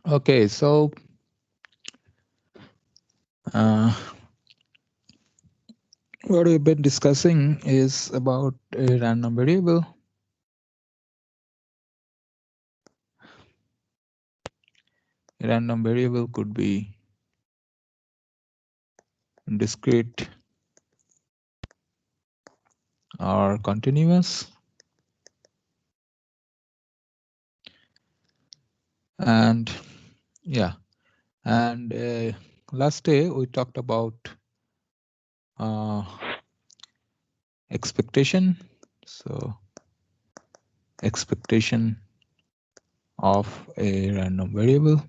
Okay, so what we've been discussing is about a random variable. A random variable could be discrete or continuous. And yeah, and last day we talked about uh, expectation. So expectation of a random variable.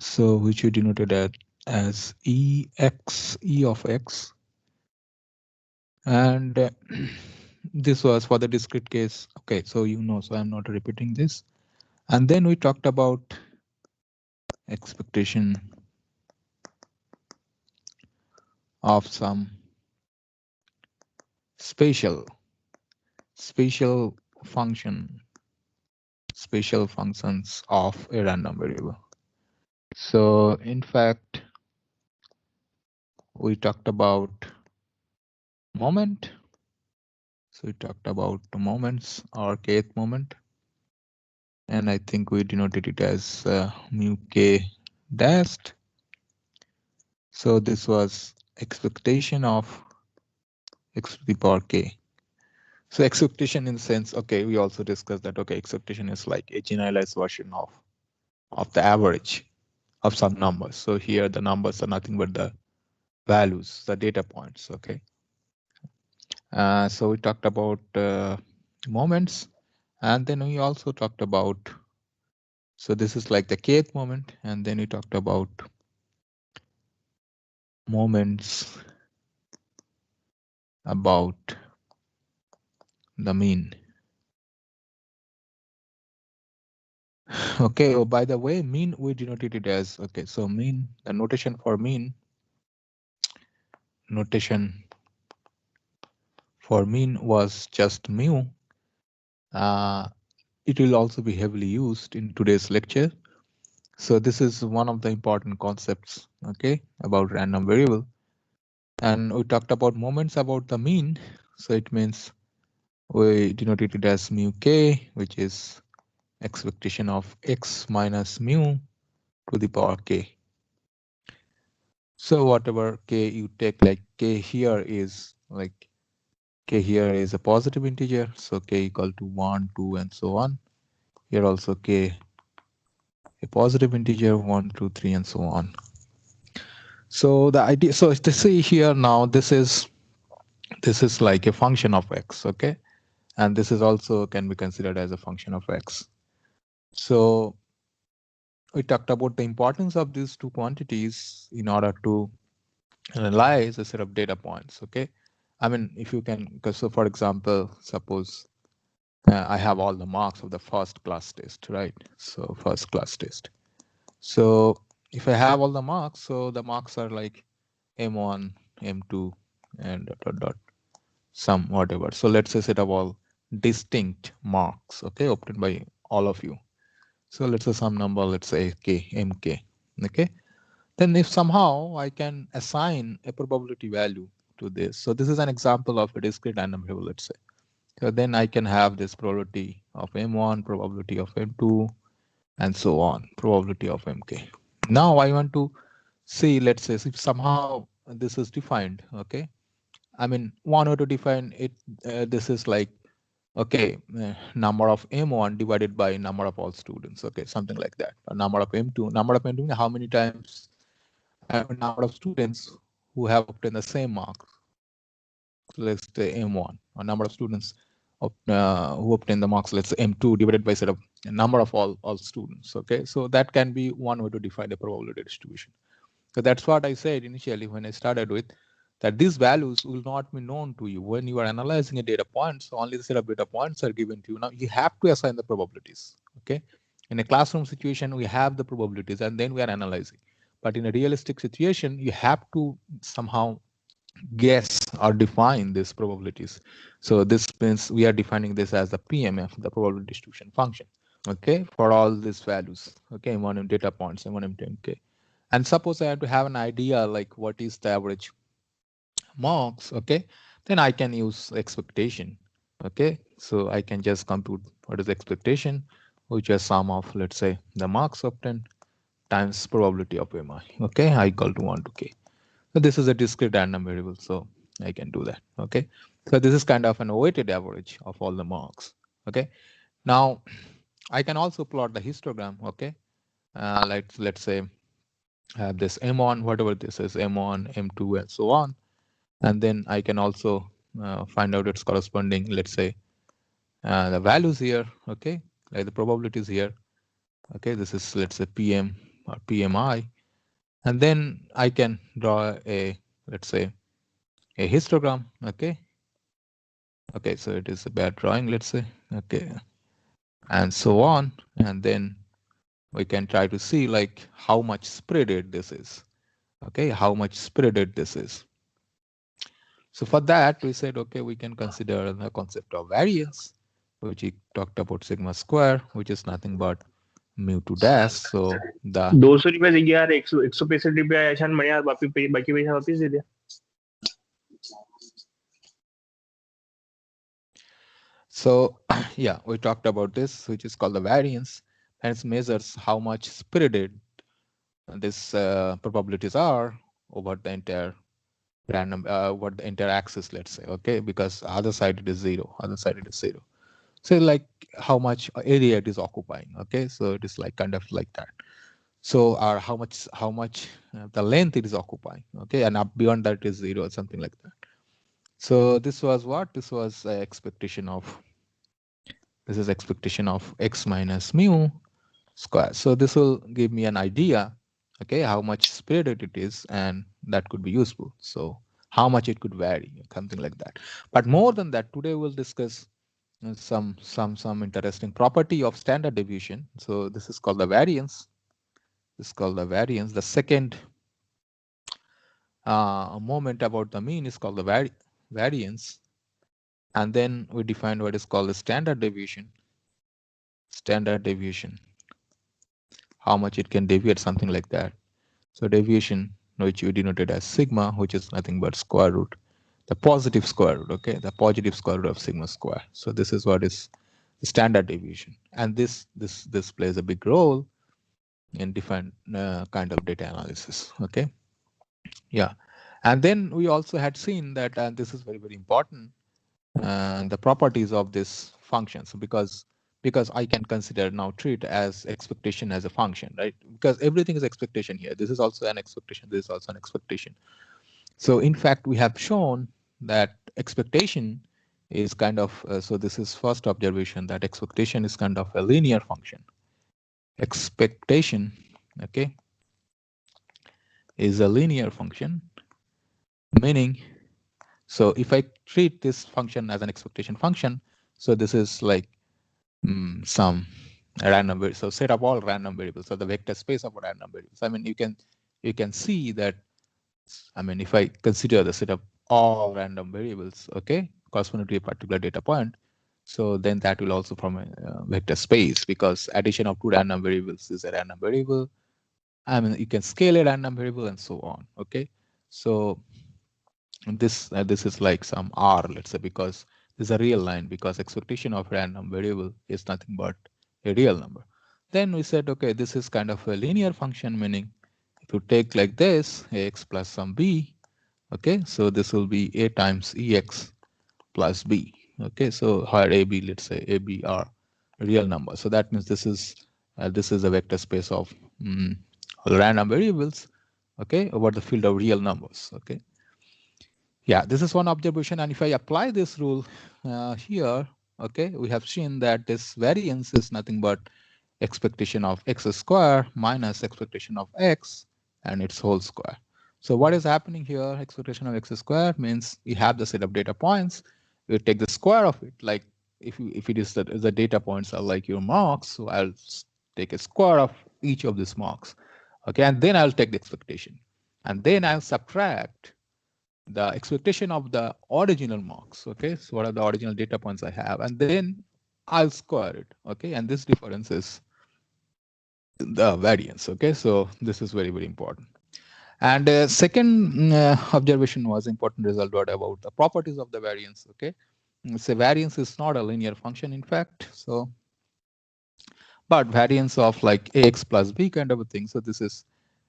So which we denoted as E of X. And this was for the discrete case. Okay, so you know, so I'm not repeating this. And then we talked about expectation of some spatial function, spatial functions of a random variable. So in fact, we talked about moment. So we talked about the moments or kth moment. And I think we denoted it as mu k dashed. So this was expectation of x to the power k. So expectation in the sense, okay, we also discussed that, okay, expectation is like a generalized version of the average of some numbers. So here the numbers are nothing but the values, the data points, okay. So we talked about moments, and then we also talked about, so this is like the kth moment, and then we talked about moments about the mean. Okay, oh, by the way, mean we denoted it as, okay, so mean, the notation for mean was just mu. It will also be heavily used in today's lecture. So this is one of the important concepts, okay, about random variable. And we talked about moments about the mean. So it means we denoted it as mu k, which is expectation of x minus mu to the power k. So whatever k you take, like k here is like k here is a positive integer, so k equal to 1, 2, and so on. Here also k a positive integer 1, 2, 3, and so on. So the idea, so to see here now, this is like a function of x, okay, and this is also can be considered as a function of x. So we talked about the importance of these two quantities in order to analyze a set of data points, okay. I mean, if you can, because so for example, suppose I have all the marks of the first class test, right? So first class test. So if I have all the marks, so the marks are like M1, M2, and dot, dot, dot, some whatever. So let's say set of all distinct marks, okay, obtained by all of you. So let's say some number, let's say k, mk, okay. Then if somehow I can assign a probability value to this. So this is an example of a discrete random variable, let's say. So then I can have this probability of M1, probability of M2, and so on, probability of MK. Now I want to see, let's say if somehow this is defined, okay. I mean, one way to define it, this is like, okay, number of M1 divided by number of all students, okay, something like that. Or number of M2, how many times, number of students who have obtained the same mark, let's say M1, or number of students who obtain the marks, let's say M2 divided by set of number of all students. Okay, so that can be one way to define the probability distribution. So that's what I said initially when I started with, that these values will not be known to you when you are analyzing a data point. So only the set of data points are given to you. Now you have to assign the probabilities. Okay, in a classroom situation, we have the probabilities and then we are analyzing. But in a realistic situation, you have to somehow guess or define these probabilities. So this means we are defining this as the PMF, the probability distribution function. Okay, for all these values. Okay, m1 data points, m1 m10k. And suppose I have to have an idea like what is the average marks. Okay, then I can use expectation. Okay, so I can just compute what is the expectation, which is sum of, let's say, the marks obtained times probability of mi. Okay, I equal to 1 to k. So this is a discrete random variable, so I can do that. Okay, so this is kind of an weighted average of all the marks. Okay, now I can also plot the histogram. Okay, let's say I have this m1, whatever this is, m1, m2, and so on, and then I can also find out its corresponding, let's say, the values here. Okay, like the probabilities here. Okay, this is, let's say, PM or PMI, and then I can draw a, let's say, a histogram. Okay, okay, so it is a bad drawing, let's say. Okay, and so on, and then we can try to see like how much spreaded this is. Okay, how much spreaded this is. So for that, we said, okay, we can consider the concept of variance, which we talked about sigma square, which is nothing but mu to dash. So the 200 रुपये यार 165 रुपये ऐसा म्हणे यार बाकी पैसा वापिस दे दिया. So yeah, we talked about this, which is called the variance, and it measures how much spreaded these probabilities are over the entire random, over the entire axis, let's say. Okay, because other side it is 0, other side it is 0. So like how much area it is occupying. Okay, so it is like kind of like that. So or how much the length it is occupying. Okay, and up beyond that is 0 or something like that. So this was what? This was expectation of, this is expectation of x minus mu square. So this will give me an idea, okay, how much spread it is, and that could be useful. So how much it could vary, something like that. But more than that, today we'll discuss some interesting property of standard deviation. So this is called the variance. This is called the variance. The second moment about the mean is called the variance. And then we define what is called the standard deviation. Standard deviation. How much it can deviate, something like that. So deviation, which we denoted as sigma, which is nothing but square root, the positive square root, okay, the positive square root of sigma square. So this is what is the standard deviation, and this plays a big role in different kind of data analysis. Okay, yeah, and then we also had seen that, and this is very important, the properties of this function. So because I can consider now treat as expectation as a function, right? Because everything is expectation here. This is also an expectation. This is also an expectation. So in fact, we have shown that expectation is kind of, so this is first observation, that expectation is kind of a linear function. Expectation, okay, is a linear function, meaning, so if I treat this function as an expectation function, so this is like some random variable. So set up all random variables. So the vector space of random variables. I mean, you can see that. I mean, if I consider the set of all random variables, okay, corresponding to a particular data point, so then that will also form a vector space, because addition of two random variables is a random variable. I mean, you can scale a random variable and so on. Okay, so this is like some R, let's say, because this is a real line, because expectation of random variable is nothing but a real number. Then we said, okay, this is kind of a linear function, meaning if you take like this, ax plus some b, okay, so this will be a times ex plus b. Okay, so here a, b, let's say a, b are real numbers. So that means this is a vector space of random variables, okay, over the field of real numbers. Okay, yeah, this is one observation. And if I apply this rule here, okay, we have seen that this variance is nothing but expectation of x square minus expectation of x and its whole square. So what is happening here? Expectation of x square means you have the set of data points. You take the square of it. Like if it is that the data points are like your marks, so I'll take a square of each of these marks. Okay, and then I'll take the expectation, and then I'll subtract the expectation of the original marks. Okay, so what are the original data points I have, and then I'll square it. Okay, and this difference is the variance. Okay, so this is very, very important. And second observation was important result what about the properties of the variance. Okay, so variance is not a linear function, in fact. So, but variance of like ax plus b kind of a thing. So this is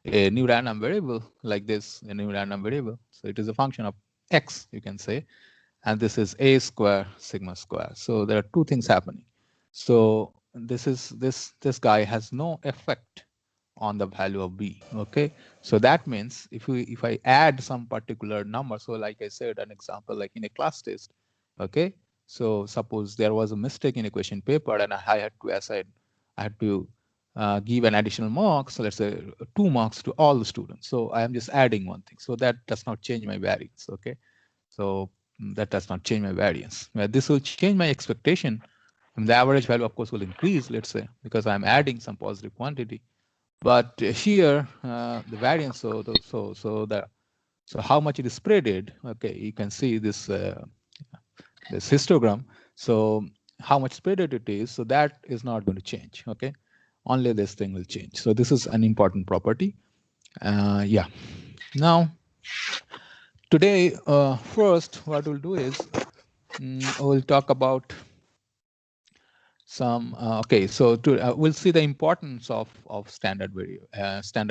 a new random variable like this, a new random variable. So it is a function of x, you can say, and this is a square sigma square. So there are two things happening. So this guy has no effect on the value of b. Okay, so that means if I add some particular number, so like I said, an example like in a class test. Okay, so suppose there was a mistake in a question paper and I had to assign, I had to give an additional mark. So let's say 2 marks to all the students. So I am just adding one thing. So that does not change my variance. Okay, so that does not change my variance. This will change my expectation. And the average value, of course, will increase, let's say, because I'm adding some positive quantity. But here, the variance, so how much it is spreaded, okay, you can see this, this histogram. So how much spreaded it is, so that is not going to change, okay? Only this thing will change. So this is an important property. Yeah. Now, today, first, what we'll do is, we'll talk about some okay, so we'll see the importance of standard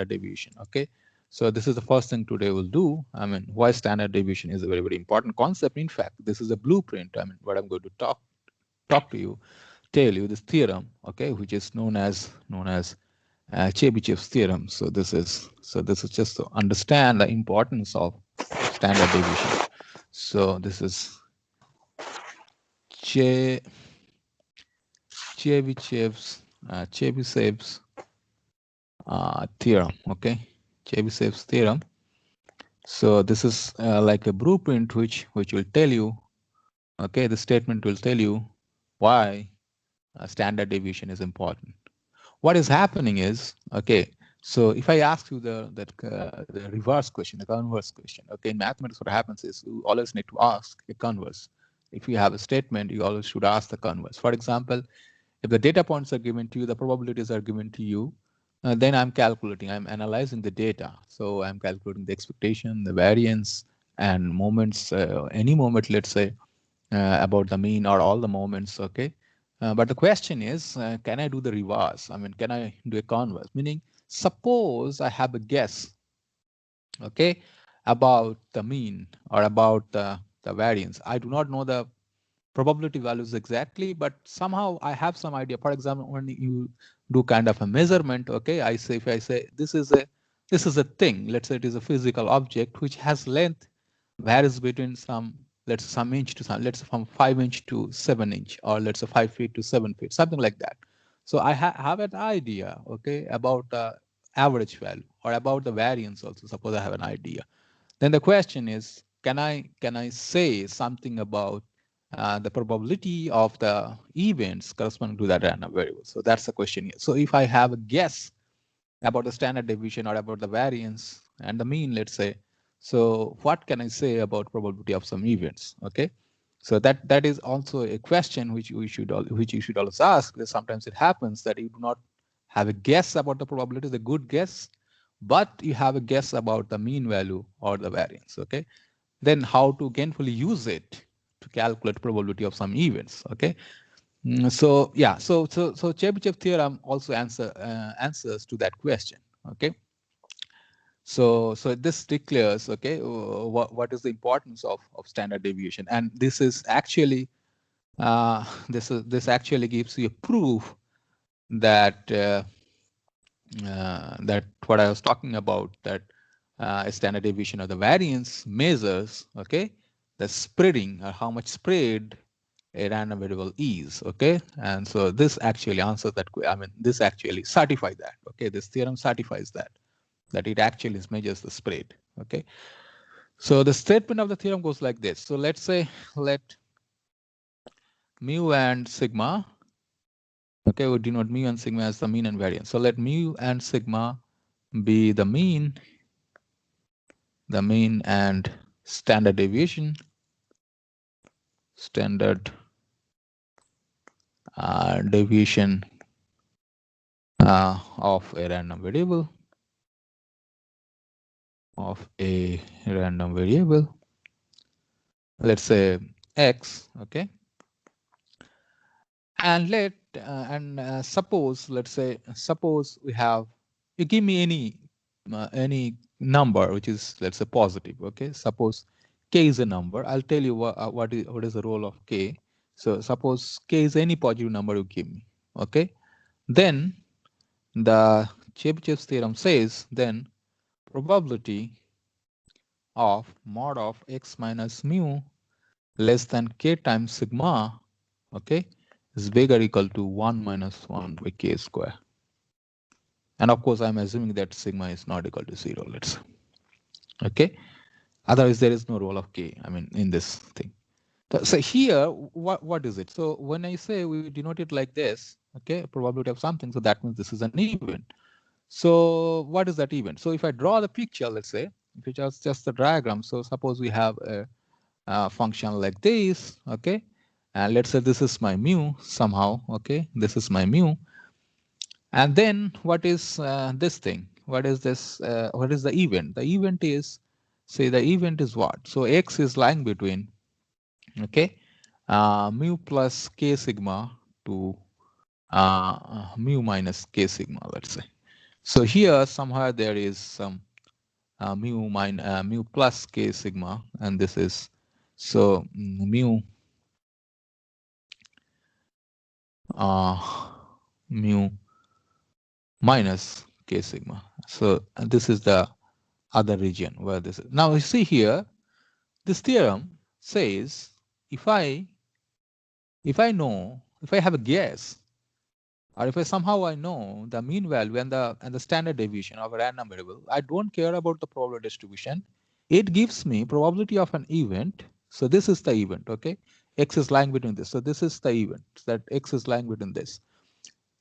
deviation. Okay, so this is the first thing today we'll do. I mean, why standard deviation is a very, very important concept. In fact, this is a blueprint. I mean, what I'm going to talk to you, tell you this theorem, okay, which is known as Chebychev's theorem. So this is just to understand the importance of standard deviation. So this is Chebychev's theorem. Okay, Chebychev's theorem. So this is like a blueprint which will tell you. Okay, the statement will tell you why standard deviation is important. What is happening is, okay, so if I ask you the reverse question, the converse question. Okay, in mathematics, what happens is you always need to ask a converse. If you have a statement, you always should ask the converse. For example, if the data points are given to you, the probabilities are given to you, then I'm calculating, I'm analyzing the data. So I'm calculating the expectation, the variance, and moments, any moment, let's say, about the mean or all the moments, okay? But the question is, can I do the reverse? I mean, can I do a converse? Meaning, suppose I have a guess, okay, about the mean or about the variance. I do not know the probability values exactly, but somehow I have some idea. For example, when you do kind of a measurement, okay, if I say this is a thing, let's say it is a physical object which has length varies between let's say some inch to some, let's say from 5 inch to 7 inch, or let's say 5 feet to 7 feet, something like that. So I have an idea, okay, about the average value or about the variance also. Suppose I have an idea. Then the question is, can I say something about the probability of the events corresponding to that random variable? So that's the question here. So if I have a guess about the standard deviation or about the variance and the mean, let's say, so what can I say about probability of some events? Okay, so that is also a question which you should always ask, because sometimes it happens that you do not have a guess about the probability, the good guess, but you have a guess about the mean value or the variance. Okay, then how to gainfully use it to calculate probability of some events. Okay, so yeah, so Chebyshev theorem also answers to that question. Okay, so this declares, okay, what is the importance of standard deviation, and this is actually this actually gives you a proof that that what I was talking about, that a standard deviation of the variance measures, okay, the spreading, or how much spread a random variable is. Okay, and so this actually answers that. I mean, this actually certifies that. Okay, this theorem certifies that it actually measures the spread. Okay, so the statement of the theorem goes like this. So let's say let mu and sigma, okay, we denote mu and sigma as the mean and variance. So let mu and sigma be the mean and standard deviation, standard deviation of a random variable, let's say x, okay, and suppose, let's say, suppose we have, you give me any number which is, let's say, positive, okay. Suppose k is a number. I'll tell you what is the role of k. So suppose k is any positive number you give me, okay. Then the Chebychev's theorem says then probability of mod of x minus mu less than k times sigma, okay, is bigger or equal to 1 minus 1 by k square. And of course, I'm assuming that sigma is not equal to 0, let's say. Okay. Otherwise, there is no role of k, I mean, in this thing. So here, what is it? So when I say we denote it like this, okay, probability of something, so that means this is an event. So what is that event? So if I draw the picture, let's say, if it's just the diagram, so suppose we have a function like this, okay, and let's say this is my mu somehow, okay, this is my mu, and then what is this thing? What is this? What is the event? The event is, say, the event is what? So x is lying between, okay, mu plus k sigma to mu minus k sigma, let's say. So here somewhere there is some mu plus k sigma, and this is, so mu minus k sigma. So this is the other region where this is. Now you see here, this theorem says if I know, if I have a guess, or if I know the mean value and the standard deviation of a random variable, I don't care about the probability distribution. It gives me probability of an event. So this is the event, okay? X is lying between this. So this is the event, that X is lying between this.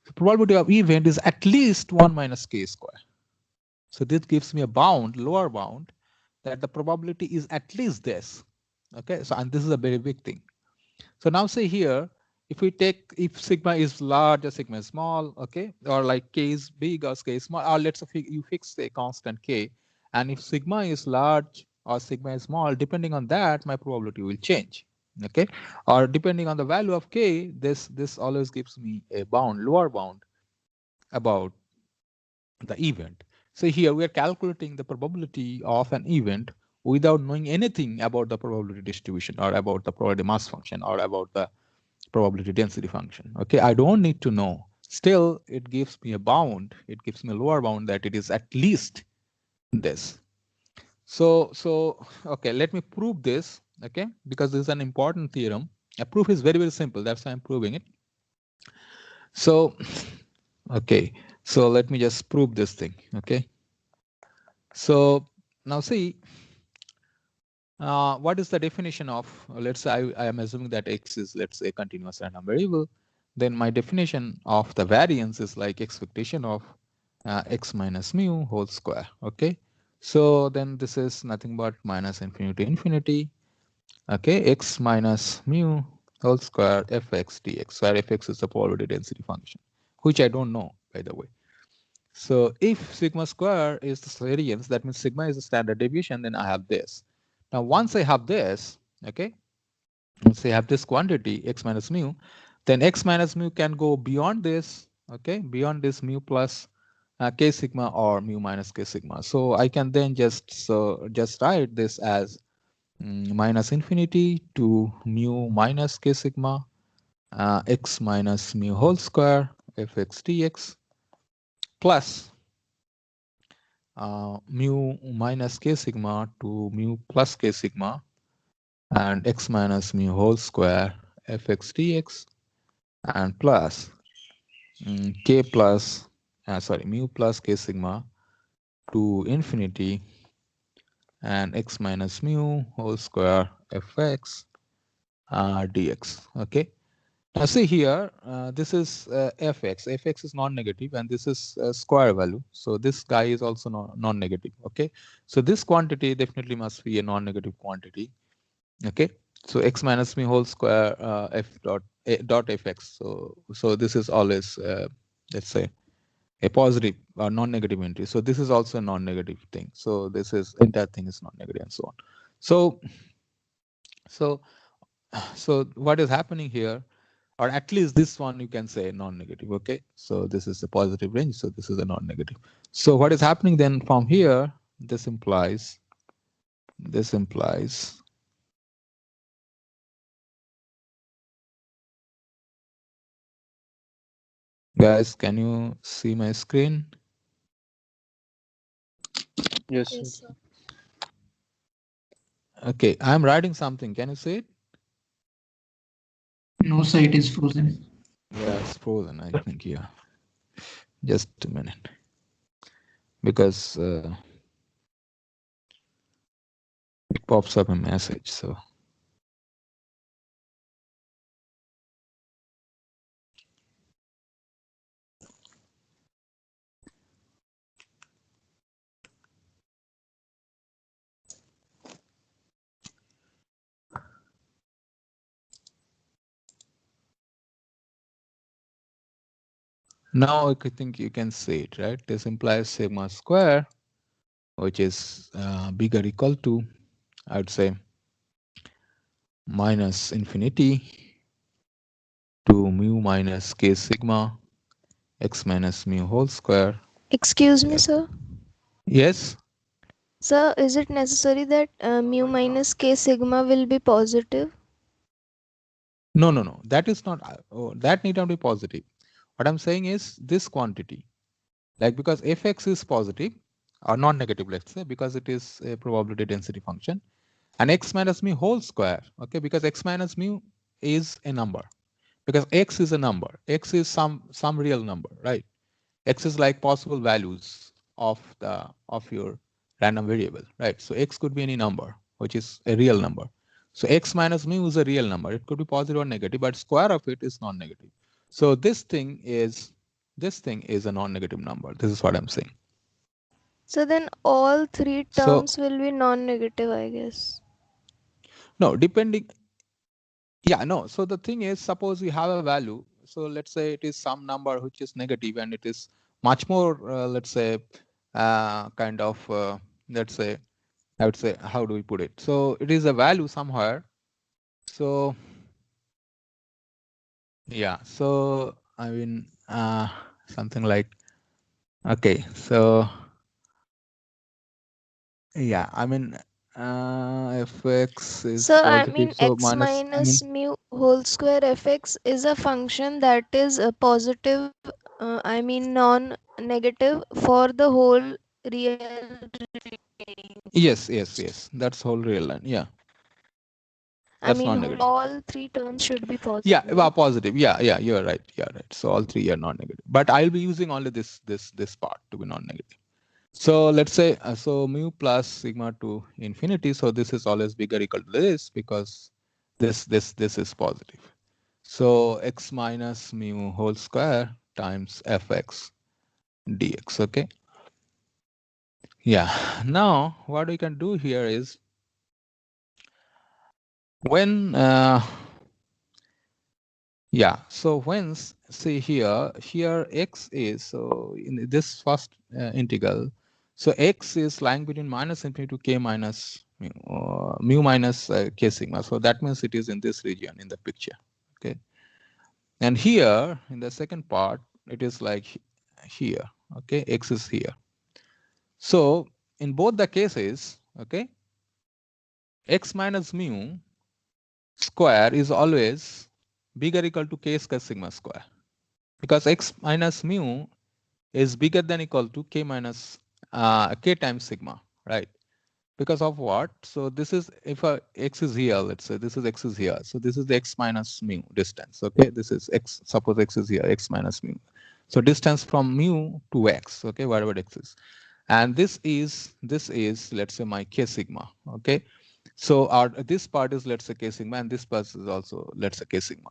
The probability of event is at least 1 minus k square. So this gives me a bound, lower bound, that the probability is at least this. Okay, so and this is a very big thing. So now say here, if we take, if sigma is large or sigma is small, okay, or like k is big or k is small, or let's say you fix a constant k, and if sigma is large or sigma is small, depending on that, my probability will change. Okay, or depending on the value of k, this always gives me a bound, lower bound about the event. So here we are calculating the probability of an event without knowing anything about the probability distribution or about the probability mass function or about the probability density function. Okay, I don't need to know. Still, it gives me a bound. It gives me a lower bound that it is at least this. So okay, let me prove this. Okay, because this is an important theorem. A proof is very simple. That's why I'm proving it. So okay, so let me just prove this thing. Okay. So now see, what is the definition of, let's say I am assuming that x is, let's say, a continuous random variable. Then my definition of the variance is like expectation of x minus mu whole square. Okay. So then this is nothing but minus infinity to infinity. Okay. X minus mu whole square fx dx, where fx is the probability density function, which I don't know, by the way. So if sigma square is the variance, that means sigma is the standard deviation, then I have this. Now, once I have this, okay, once I have this quantity, x minus mu, then x minus mu can go beyond this, okay, beyond this mu plus k sigma or mu minus k sigma. So I can then just write this as minus infinity to mu minus k sigma x minus mu whole square fx dx plus mu minus k sigma to mu plus k sigma and x minus mu whole square fx dx and plus k plus mu plus k sigma to infinity and x minus mu whole square fx dx. Okay, Now see here, this is fx. Fx is non-negative, and this is square value. So this guy is also non-negative. Okay, so this quantity definitely must be a non-negative quantity. Okay, so x minus mu whole square f dot dot fx. So this is always let's say a positive or non-negative entry. So this is also a non-negative thing. So this is entire thing is non-negative and so on. So so so what is happening here, or at least this one you can say non-negative. Okay, so this is a positive range, so this is a non-negative. So what is happening then from here, this implies guys, can you see my screen? Yes, Yes, sir. sir. Okay, I'm writing something, can you see it? No, sir, it is frozen. Yeah, it's frozen, I think. Yeah, just a minute, because it pops up a message. So now I think you can see it, right? This implies sigma square, which is bigger equal to, I would say, minus infinity to mu minus k sigma x minus mu whole square. Excuse me, F. sir. Yes. Sir, is it necessary that mu minus k sigma will be positive? No, no, no. That is not. That need not be positive. What I'm saying is this quantity, like because fx is positive or non-negative, let's say, because it is a probability density function, and x minus mu whole square. Okay, because x minus mu is a number, because x is a number. X is some real number, right? X is like possible values of your random variable, right? So x could be any number which is a real number. So x minus mu is a real number. It could be positive or negative, but square of it is non-negative. So this thing is a non-negative number. This is what I'm saying. So then all three So terms will be non-negative, I guess. no, depending, yeah, no. So the thing is, suppose we have a value. So let's say it is some number which is negative, and it is much more, let's say, kind of, let's say, I would say, how do we put it? So it is a value somewhere. So yeah, so I mean, something like, okay, so yeah, I mean, fx is So I positive, mean so x minus, I mean, minus mu whole square fx is a function that is positive, I mean non-negative for the whole real yes, that's whole real line. Yeah, I that's mean non-negative. all three terms should be Yeah, positive, well, right? positive. Yeah, you're right. You're right. So all three are non-negative, but I'll be using only this part to be non-negative. So let's say, so mu plus sigma to infinity. So this is always bigger equal to this, because this is positive. So x minus mu whole square times fx dx. Okay. Yeah. Now what we can do here is, when yeah, so whence, see here x is, so in this first integral, so x is lying between minus infinity to k minus mu minus k sigma. So that means it is in this region in the picture. Okay, and here in the second part it is like here. Okay, x is here. So in both the cases, okay, x minus mu square is always bigger equal to k square sigma square, because x minus mu is bigger than equal to k minus k times sigma, right? Because of what? So this is, if x is here, let's say this is x is here, so this is the x minus mu distance. Okay, this is x, suppose x is here, x minus mu. So distance from mu to x, okay, whatever x is, and this is let's say my k sigma. Okay, so our this part is, let's say, k sigma, and this part is also, let's say, k sigma.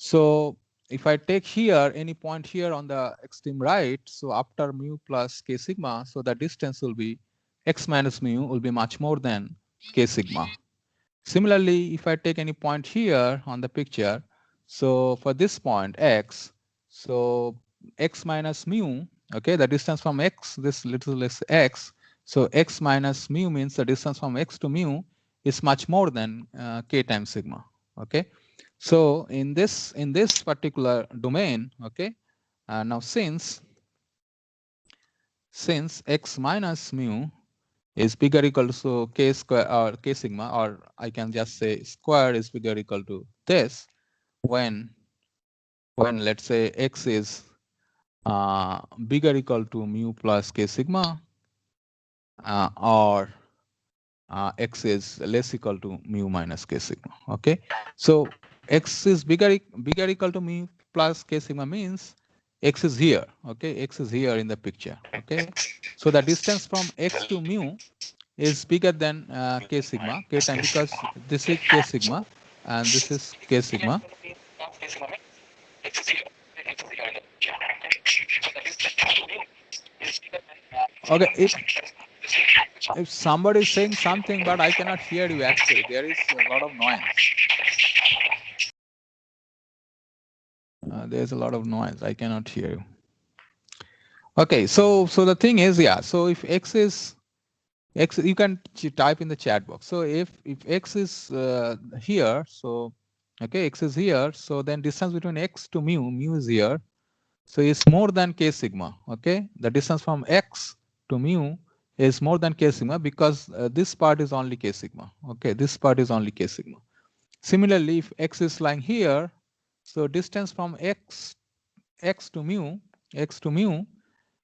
So if I take here any point here on the extreme right, so after mu plus k sigma, so the distance will be x minus mu will be much more than k sigma. Similarly, if I take any point here on the picture, so for this point x, so x minus mu, okay, the distance from x, this little less x, so x minus mu means the distance from x to mu is much more than k times sigma, okay. So in this particular domain, okay, now since x minus mu is bigger or equal to so k square or k sigma, or I can just say square is bigger or equal to this when let's say x is bigger or equal to mu plus k sigma, or x is less equal to mu minus k sigma. Okay, so x is bigger equal to mu plus k sigma means x is here. Okay, x is here in the picture. Okay, so the distance from x to mu is bigger than k sigma, k time, because this is k sigma and this is k sigma. Okay, if somebody is saying something, but I cannot hear you actually. There is a lot of noise. There's a lot of noise. I cannot hear you. Okay, so the thing is, yeah. So if x is x, you can type in the chat box. So if x is here, so okay, x is here. So then distance between x to mu is here. So it's more than k sigma. Okay, the distance from x to mu is more than k sigma because this part is only k sigma. Okay, this part is only k sigma. Similarly, if x is lying here, so distance from x to mu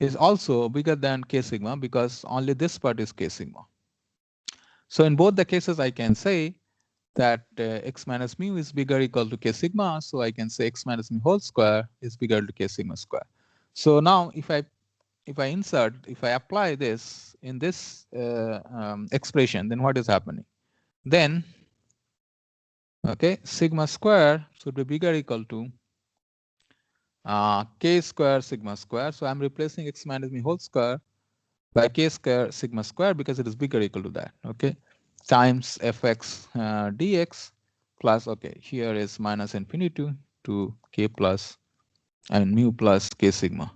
is also bigger than k sigma because only this part is k sigma. So in both the cases, I can say that x minus mu is bigger or equal to k sigma. So I can say x minus mu whole square is bigger to k sigma square. So now if I apply this in this expression, then what is happening? Then, okay, sigma square should be bigger or equal to k square sigma square. So I'm replacing x minus mu whole square by k square sigma square because it is bigger or equal to that. Okay, times fx dx plus, okay, here is minus infinity to k plus and mu plus k sigma,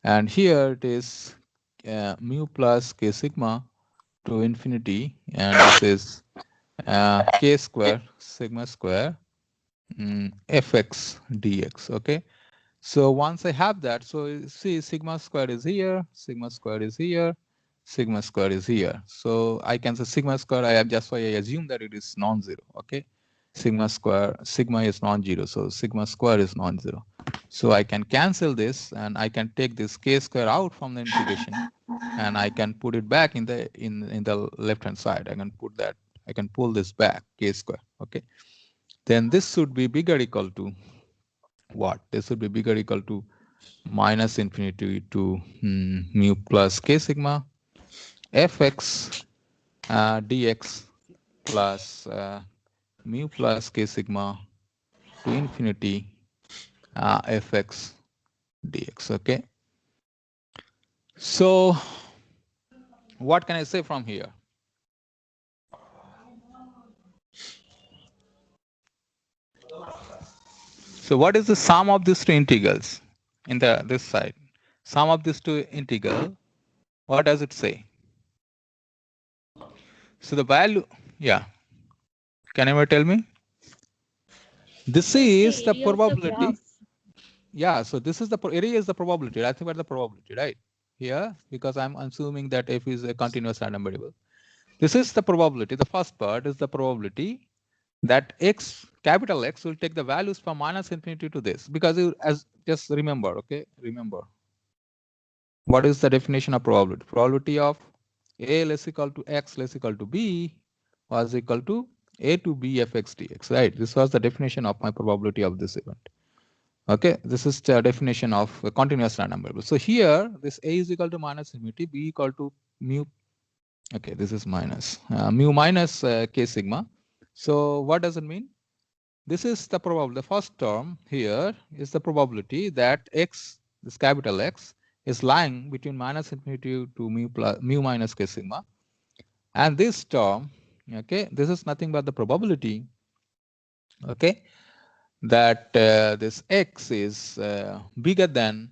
and here it is mu plus k sigma to infinity, and this is k square sigma square fx dx. Okay, so once I have that, so see sigma square is here, sigma square is here, sigma square is here. So I can say sigma square, I have just why I assume that it is non-zero. Okay, sigma is non-zero, so sigma square is non-zero. So I can cancel this and I can take this k square out from the integration and I can put it back in the left hand side. I can pull this back, k square. Okay, then this should be bigger equal to what? This would be bigger equal to minus infinity to mu plus k sigma fx dx plus mu plus k sigma to infinity fx dx. Okay, so what can I say from here? So what is the sum of these two integrals in this side? Sum of these two integral, what does it say? So the value, yeah, can anyone tell me? This is the probability. Yeah, so this is the area is the probability. I think about the probability, right? Here, because I'm assuming that f is a continuous random variable. This is the probability. The first part is the probability that x, capital X, will take the values from minus infinity to this. Because as just remember, okay, remember what is the definition of probability? Probability of a less equal to x less equal to b was equal to a to b fx dx, right? This was the definition of my probability of this event. Okay, this is the definition of a continuous random variable. So here, this a is equal to minus infinity, b equal to mu. Okay, this is minus mu minus k sigma. So what does it mean? This is the probability. The first term here is the probability that x, this capital X, is lying between minus infinity to mu minus k sigma. And this term, okay, this is nothing but the probability, okay, that this x is bigger than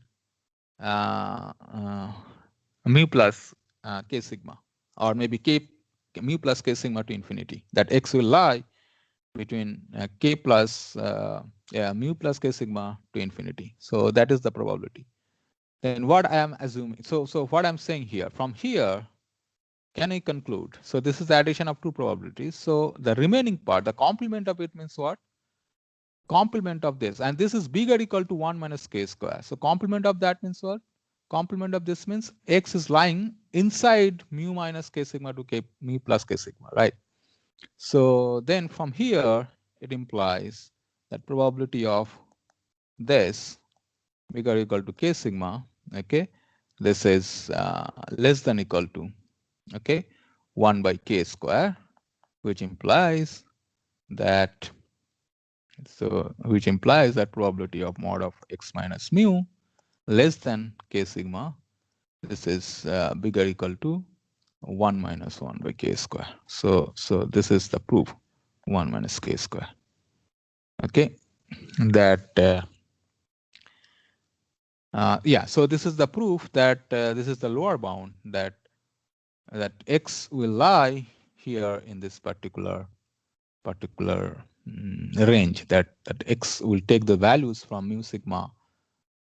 uh, uh, mu plus k sigma, or maybe mu plus k sigma to infinity, that x will lie between k plus mu plus k sigma to infinity. So that is the probability. Then what I am assuming, so what I'm saying here, from here, can I conclude? So this is the addition of two probabilities. So the remaining part, the complement of it means what? Complement of this, and this is bigger equal to 1 minus k square. So complement of that means what? Complement of this means x is lying inside mu minus k sigma to k mu plus k sigma, right? So then from here, it implies that probability of this bigger equal to k sigma, okay, this is less than equal to, okay, 1 by k square, which implies that, so which implies that probability of mod of x minus mu less than k sigma, this is bigger equal to 1 minus 1 by k square. So this is the proof, 1 minus k square. Okay, that yeah, so this is the proof that this is the lower bound, that x will lie here in this particular range, that x will take the values from mu sigma.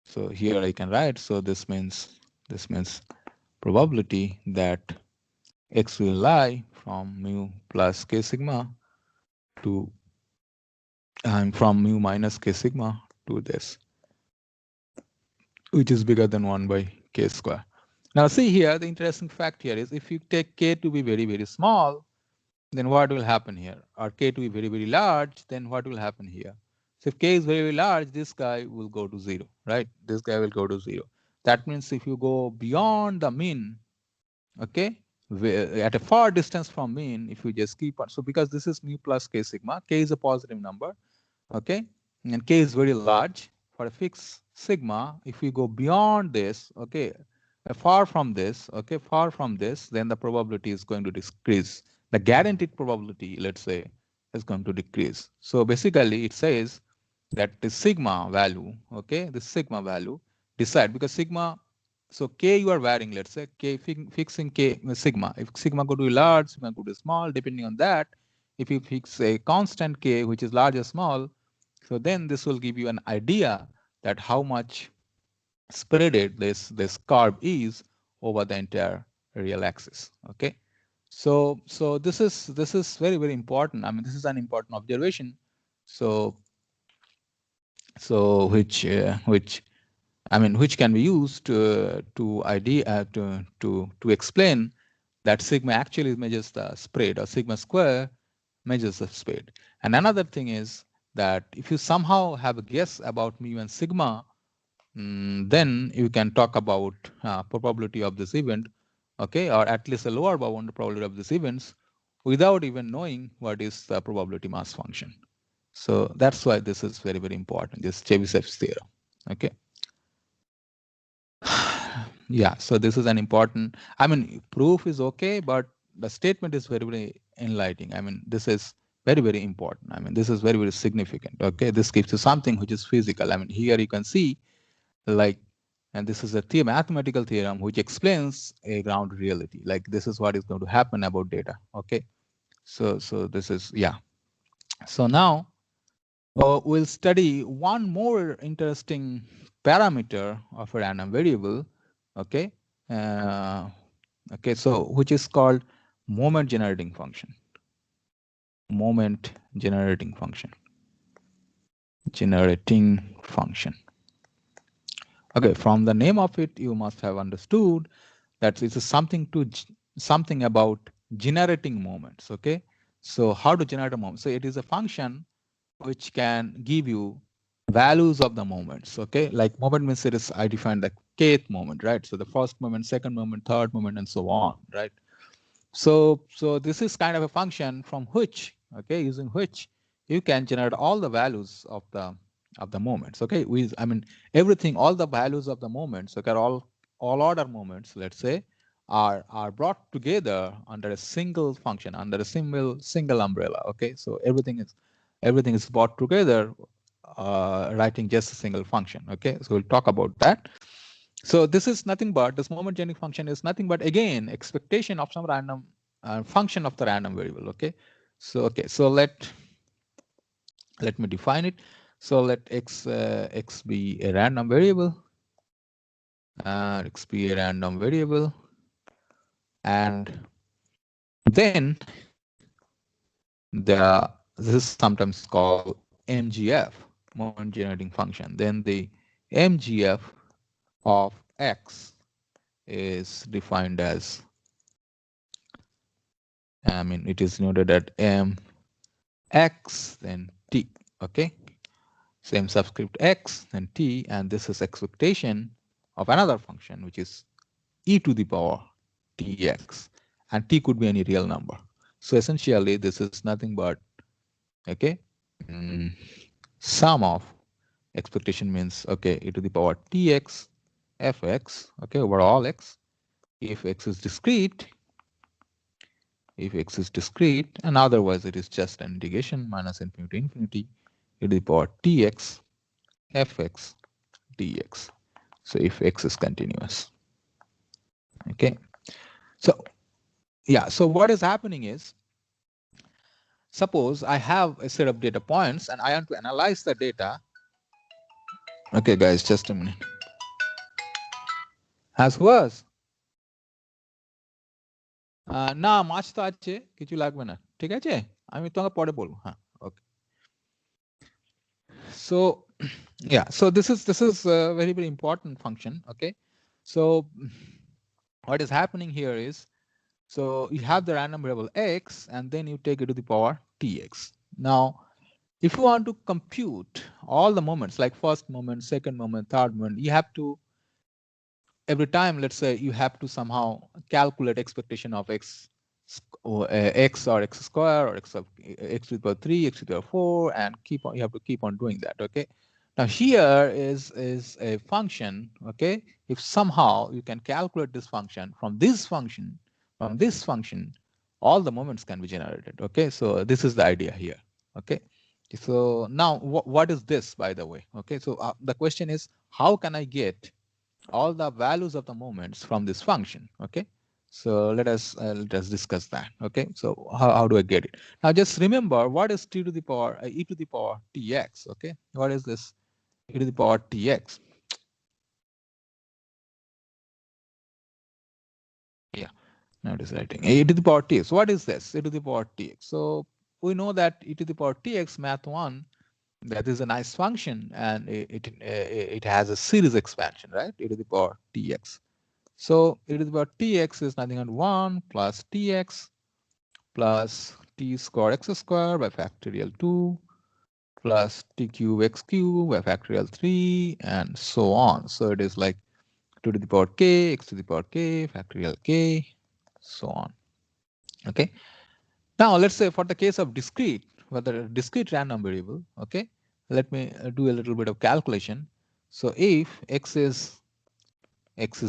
So here I can write, so this means probability that x will lie from mu plus k sigma to from mu minus k sigma to this, which is bigger than 1 by k square. Now see here, the interesting fact here is if you take k to be very, very small, then what will happen here? Or k to be very, very large, then what will happen here? So if k is very, very large, this guy will go to 0, right? This guy will go to 0. That means if you go beyond the mean, okay, at a far distance from mean, if you just keep on, so because this is mu plus k sigma, k is a positive number, okay, and k is very large for a fixed sigma. If we go beyond this, okay, far from this, okay, far from this, then the probability is going to decrease. The guaranteed probability, let's say, is going to decrease. So basically it says that the sigma value, okay, the sigma value decide, because sigma, so k you are varying, let's say k fixing k sigma, if sigma go to large, sigma go to small, depending on that. If you fix a constant k which is large or small, so then this will give you an idea that how much spreaded this curve is over the entire real axis. Okay, so this is very, very important. I mean, this is an important observation. So which I mean, which can be used to explain that sigma actually measures the spread, or sigma square measures the spread. And another thing is that if you somehow have a guess about mu and sigma, then you can talk about probability of this event, okay, or at least a lower bound probability of these events without even knowing what is the probability mass function. So that's why this is very, very important, this Chebychev's theorem. Okay. Yeah, so this is an important, I mean, proof is okay, but the statement is very, very enlightening. I mean, this is very, very important. I mean, this is very, very significant. Okay, this gives you something which is physical. I mean, here you can see, like, and this is a mathematical theorem which explains a ground reality. Like, this is what is going to happen about data. Okay, so this is, yeah. So now we'll study one more interesting parameter of a random variable. Okay, okay, so which is called moment generating function. Moment generating function. Generating function. Okay, from the name of it, you must have understood that it is something about generating moments. Okay, so how to generate a moment? So it is a function which can give you values of the moments. Okay, like moment means it is, I defined the kth moment, right? So the first moment, second moment, third moment, and so on, right? So this is kind of a function from which, okay, using which you can generate all the values of the moments. Okay, I mean everything, all the values of the moments, okay, all order moments, let's say, are brought together under a single function, under a single umbrella. Okay, so everything is brought together, writing just a single function. Okay, so we'll talk about that. So this is nothing but, this moment generic function is nothing but, again, expectation of some random function of the random variable. Okay, so let me define it. So let x be a random variable, x be a random variable, and then this is sometimes called MGF, moment generating function. Then the MGF of x is defined as, I mean, it is noted at m x then t. Okay, same subscript x then t, and this is expectation of another function which is e to the power tx, and t could be any real number. So essentially this is nothing but, okay, sum of expectation means, okay, e to the power tx fx, okay, over all x, if x is discrete, and otherwise it is just an integration minus infinity to infinity e to the power tx fx dx. So if x is continuous. Okay, so yeah, so what is happening is, suppose I have a set of data points and I want to analyze the data. Okay guys, just a minute. As was না মাছ তো আছে, কিছু লাগবে না, ঠিক আছে, আমি তোমাকে পরে বলবো, হ্যাঁ, okay. So yeah, so this is a very very important function. Okay, so what is happening here is, so you have the random variable x and then you take it to the power tx. Now if you want to compute all the moments, like first moment, second moment, third moment, you have to, every time, let's say, you have to somehow calculate expectation of x or x square, or x of x to the power 3, x to the power 4, and you have to keep on doing that. Okay, now here is a function. Okay, if somehow you can calculate this function, from this function all the moments can be generated. Okay, so this is the idea here. Okay, so now what is this, by the way? Okay, so the question is, how can I get all the values of the moments from this function? Okay, so let us discuss that. Okay, so how do I get it? Now just remember, what is t to the power e to the power tx? Okay, what is this e to the power tx? Yeah, now it is writing e to the power tx. What is this e to the power tx? So we know that e to the power tx, math 1, that is a nice function, and it has a series expansion, right? E to the power tx. So e to the power tx is nothing but 1 plus tx plus t square x square by factorial 2 plus t cube x cube by factorial 3, and so on. So it is like 2 to the power k, x to the power k, factorial k, so on. Okay. Now let's say for the case of discrete, whether discrete random variable, okay, let me do a little bit of calculation. So if x is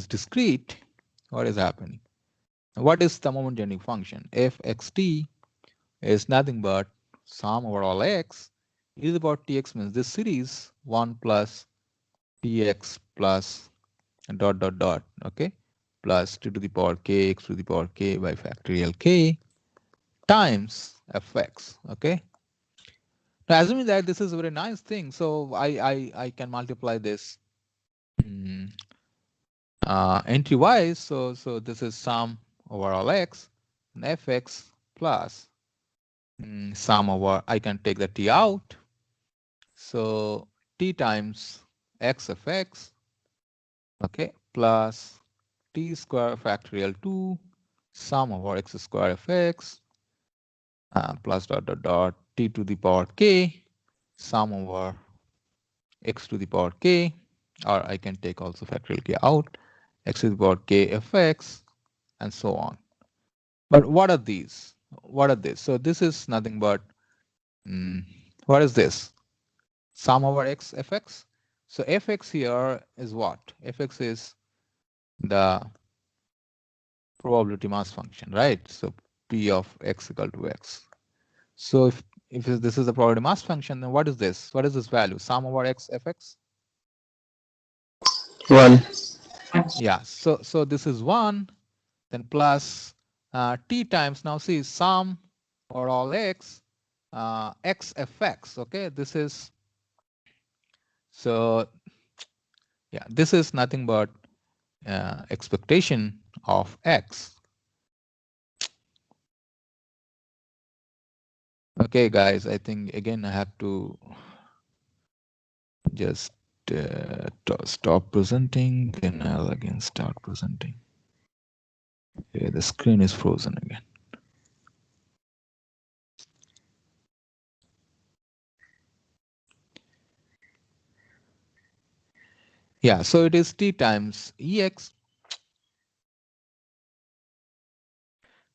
discrete, what is happening? What is the moment generating function? F xt is nothing but sum over all x. E to the power tx means this series 1 plus tx plus dot dot dot, okay, plus 2 to the power k, x to the power k by factorial k times fx. Okay, now assuming that this is a very nice thing, so I can multiply this entry wise. So this is sum over all x and fx plus sum over, I can take the t out, so t times x of x, okay, plus t square factorial 2 sum over x square of x plus dot dot dot t to the power k sum over x to the power k, or I can take also factorial k out, x to the power k of x, and so on. But what are these? What are these? So this is nothing but What is this? Sum over x fx. So fx here is what? Fx is the probability mass function, right? So p of x equal to x. So if this is the probability mass function, then what is this? What is this value? Sum over x fx? 1. Yeah, so this is 1, then plus t times, now see, sum or all x, x fx, okay? This is, so yeah, this is nothing but expectation of x. Okay, guys, I think again I have to just stop presenting, then I'll again start presenting. Okay, the screen is frozen again. Yeah, so it is t times ex.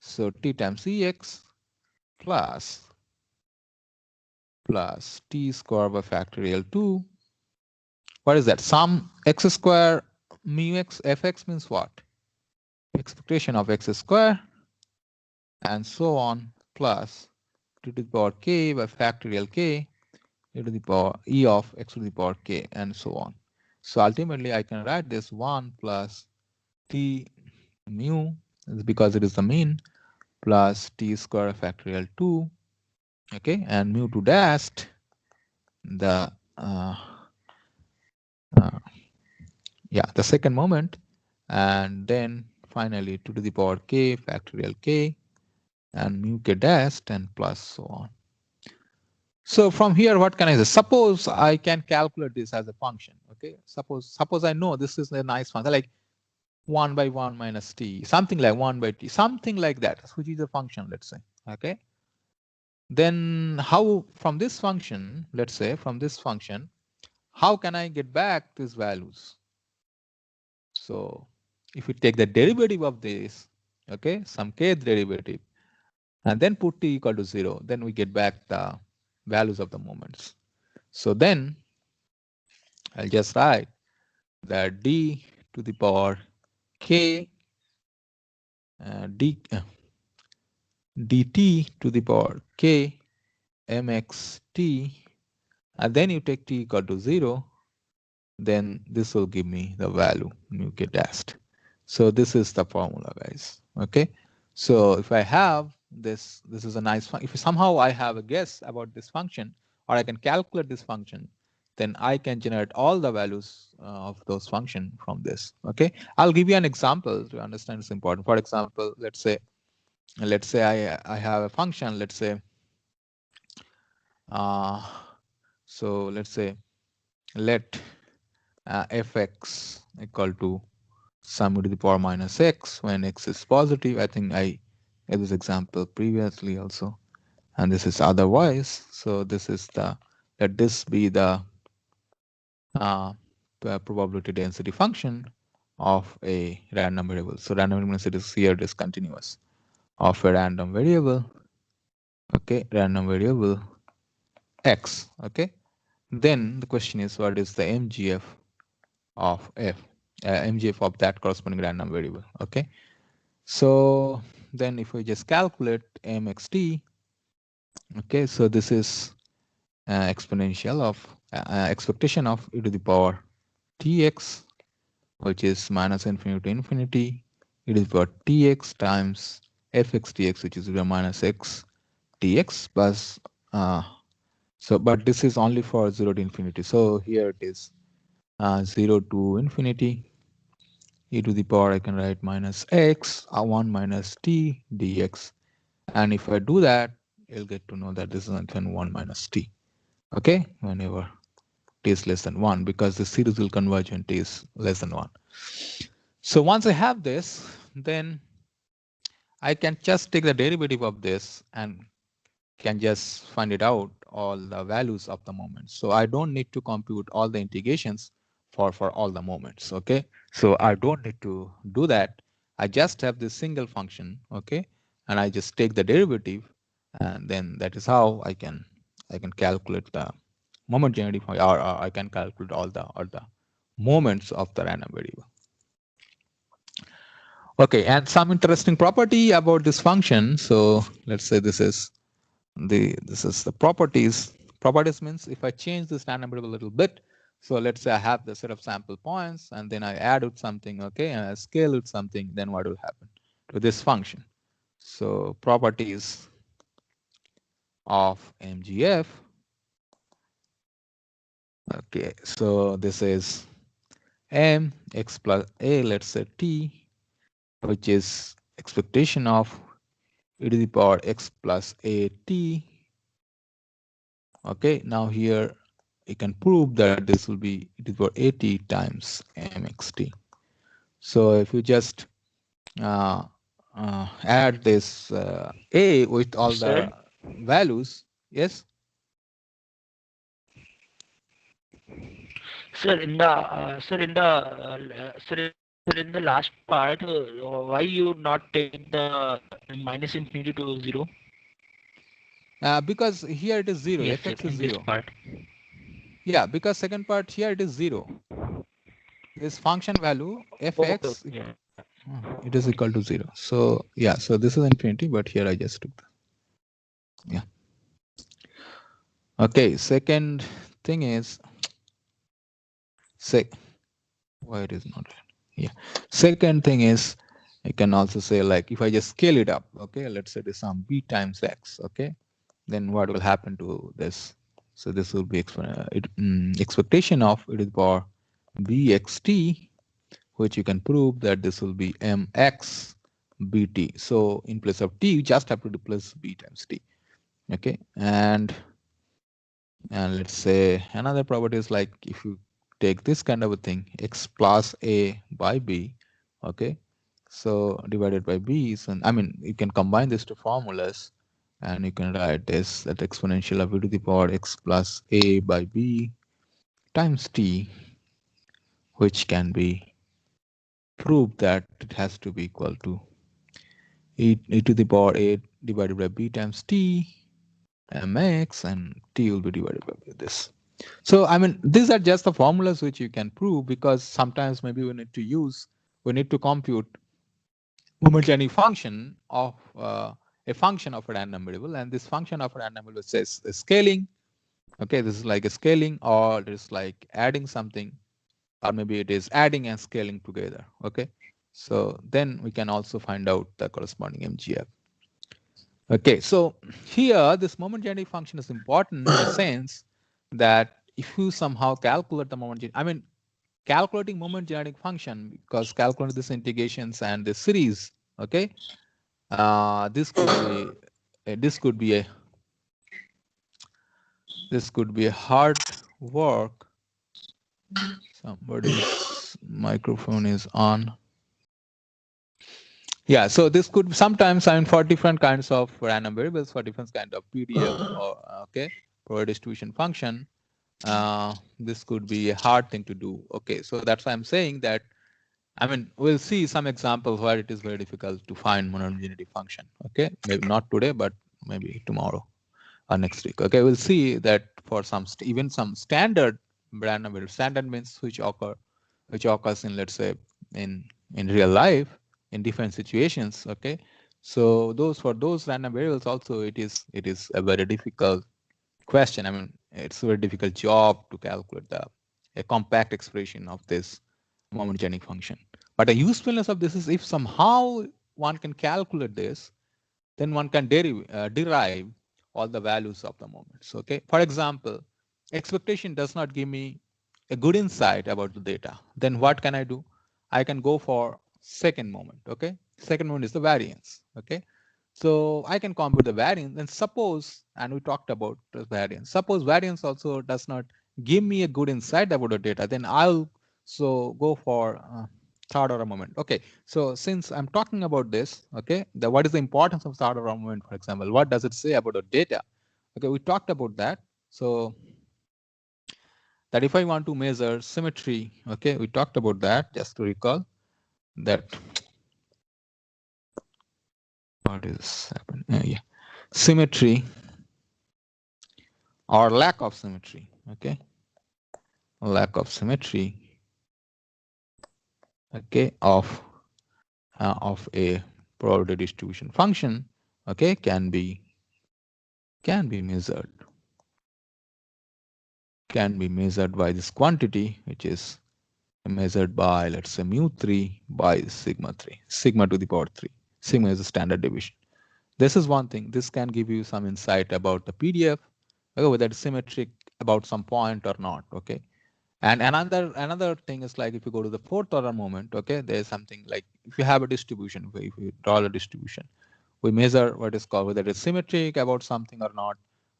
So t times ex plus t square by factorial 2. What is that? Sum x square mu x fx means what? Expectation of x square and so on, plus 2 to the power k by factorial k e to the power e of x to the power k and so on. So ultimately I can write this 1 plus t mu, because it is the mean, plus t square factorial 2, okay, and mu to dash the the second moment, and then finally 2 to the power k factorial k and mu k dash and plus so on. So from here, what can I say? Suppose I can calculate this as a function. Okay, suppose I know this is a nice function, like 1 by 1 minus t, something like 1 by t, something like that, which is a function, let's say. Okay, then how from this function, let's say from this function, how can I get back these values? So if we take the derivative of this, okay, some kth derivative, and then put t equal to 0, then we get back the values of the moments. So then I'll just write that d to the power k dt to the power k mx t, and then you take t equal to 0, then this will give me the value mu k dash. So this is the formula, guys. Okay, so if I have this is a nice function. If somehow I have a guess about this function, or I can calculate this function, then I can generate all the values of those function from this. Okay, I'll give you an example to understand it's important. For example, let's say I have a function, let's say so let's say let fx equal to sum to the power minus x when x is positive. I think I gave this example previously also, and this is otherwise. So this is the, let this be the probability density function of a random variable. So random variable means it is here, it is continuous, of a random variable. Okay, random variable x. Okay, then the question is, what is the MGF of f, MGF of that corresponding random variable? Okay, so then if we just calculate mxt, okay, so this is exponential of expectation of e to the power tx, which is minus infinity to infinity, e to the power tx times fx dx, which is minus x dx plus so, but this is only for 0 to infinity. So here it is 0 to infinity, e to the power, I can write minus x 1 minus t dx. And if I do that, you'll get to know that this is nothing 1 minus t. Okay, whenever t is less than 1, because the series will converge when t is less than 1. So once I have this, then I can just take the derivative of this and can just find it out all the values of the moments. So I don't need to compute all the integrations for all the moments. Okay, so I don't need to do that. I just have this single function. Okay, and I just take the derivative, and then that is how I can I can calculate the moment generating function, or I can calculate all the moments of the random variable. Okay, and some interesting property about this function. So let's say this is the properties. Properties means if I change this random variable a little bit. So let's say I have the set of sample points and then I add with something, okay, and I scale with something, then what will happen to this function? So properties of MGF. Okay, so this is M x plus A, let's say T, which is expectation of e to the power x plus a t. Okay, now here you can prove that this will be e to the power a t times mxt. So if you just add this a with all the Sir, values, yes. sir, in the sir, in the last part, why you not take the minus infinity to 0? Because here it is 0, Yes, sir, fx is in this 0. part. Yeah, because second part here it is 0. This function value Okay, fx, yeah. it is equal to 0. So yeah, so this is infinity, but here I just took the, yeah. Okay, second thing is, say, why it is not red? Yeah. Second thing is, I can also say like if I just scale it up, okay, let's say this some b times x, okay, then what will happen to this? So this will be expectation of e to the power bxt, which you can prove that this will be mx bt. So in place of t, you just have to replace b times t. Okay, and let's say another property is like if you take this kind of a thing, x plus a by b, okay, so divided by b is, and I mean you can combine these two formulas and you can write this that exponential of e to the power x plus a by b times t, which can be proved that it has to be equal to e to the power a divided by b times t mx, and t will be divided by this. So I mean, these are just the formulas which you can prove, because sometimes maybe we need to compute homogeneous function of a function of a random variable, and this function of a random variable says scaling. Okay, this is like a scaling, or it is like adding something, or maybe it is adding and scaling together. Okay, so then we can also find out the corresponding MGF. Okay, so here this moment generating function is important in a sense that if you somehow calculate the moment, I mean, calculating moment generating function, because calculating this integrations and this series, okay, this could be this could be a hard work. Somebody's microphone is on. Yeah, so this could sometimes, I mean, for different kinds of random variables, for different kind of PDF or okay, Bernoulli distribution function, this could be a hard thing to do. Okay, so that's why I'm saying that, I mean, we'll see some examples where it is very difficult to find monogeneity function. Okay, maybe not today, but maybe tomorrow or next week. Okay, we'll see that for some even some standard random variable. Standard means which occurs in, let's say, in real life in different situations. Okay, so those for those random variables also it is a very difficult question. I mean, it's a very difficult job to calculate a compact expression of this momogenic function. But the usefulness of this is if somehow one can calculate this, then one can derive all the values of the moments. Okay, for example, expectation does not give me a good insight about the data. Then what can I do? I can go for second moment. Okay, second moment is the variance. Okay, so I can compute the variance, and suppose, and we talked about the variance, suppose variance also does not give me a good insight about the data, then I'll so go for third order moment. Okay, so since I'm talking about this, okay, what is the importance of third order moment, for example, what does it say about the data? Okay, we talked about that. So that if I want to measure symmetry, okay, we talked about that, just to recall that what is happening, yeah, symmetry or lack of symmetry, okay? Lack of symmetry, okay, of a probability distribution function, okay, can be measured. Can be measured by this quantity, which is measured by, let's say, mu3 by sigma 3, sigma to the power 3. Sigma is the standard deviation. This is one thing. This can give you some insight about the PDF, whether it's symmetric about some point or not, okay? And another thing is, like, if you go to the fourth order moment, okay, there's something like, if you have a distribution, if you draw a distribution, we measure what is called whether it's symmetric about something or not,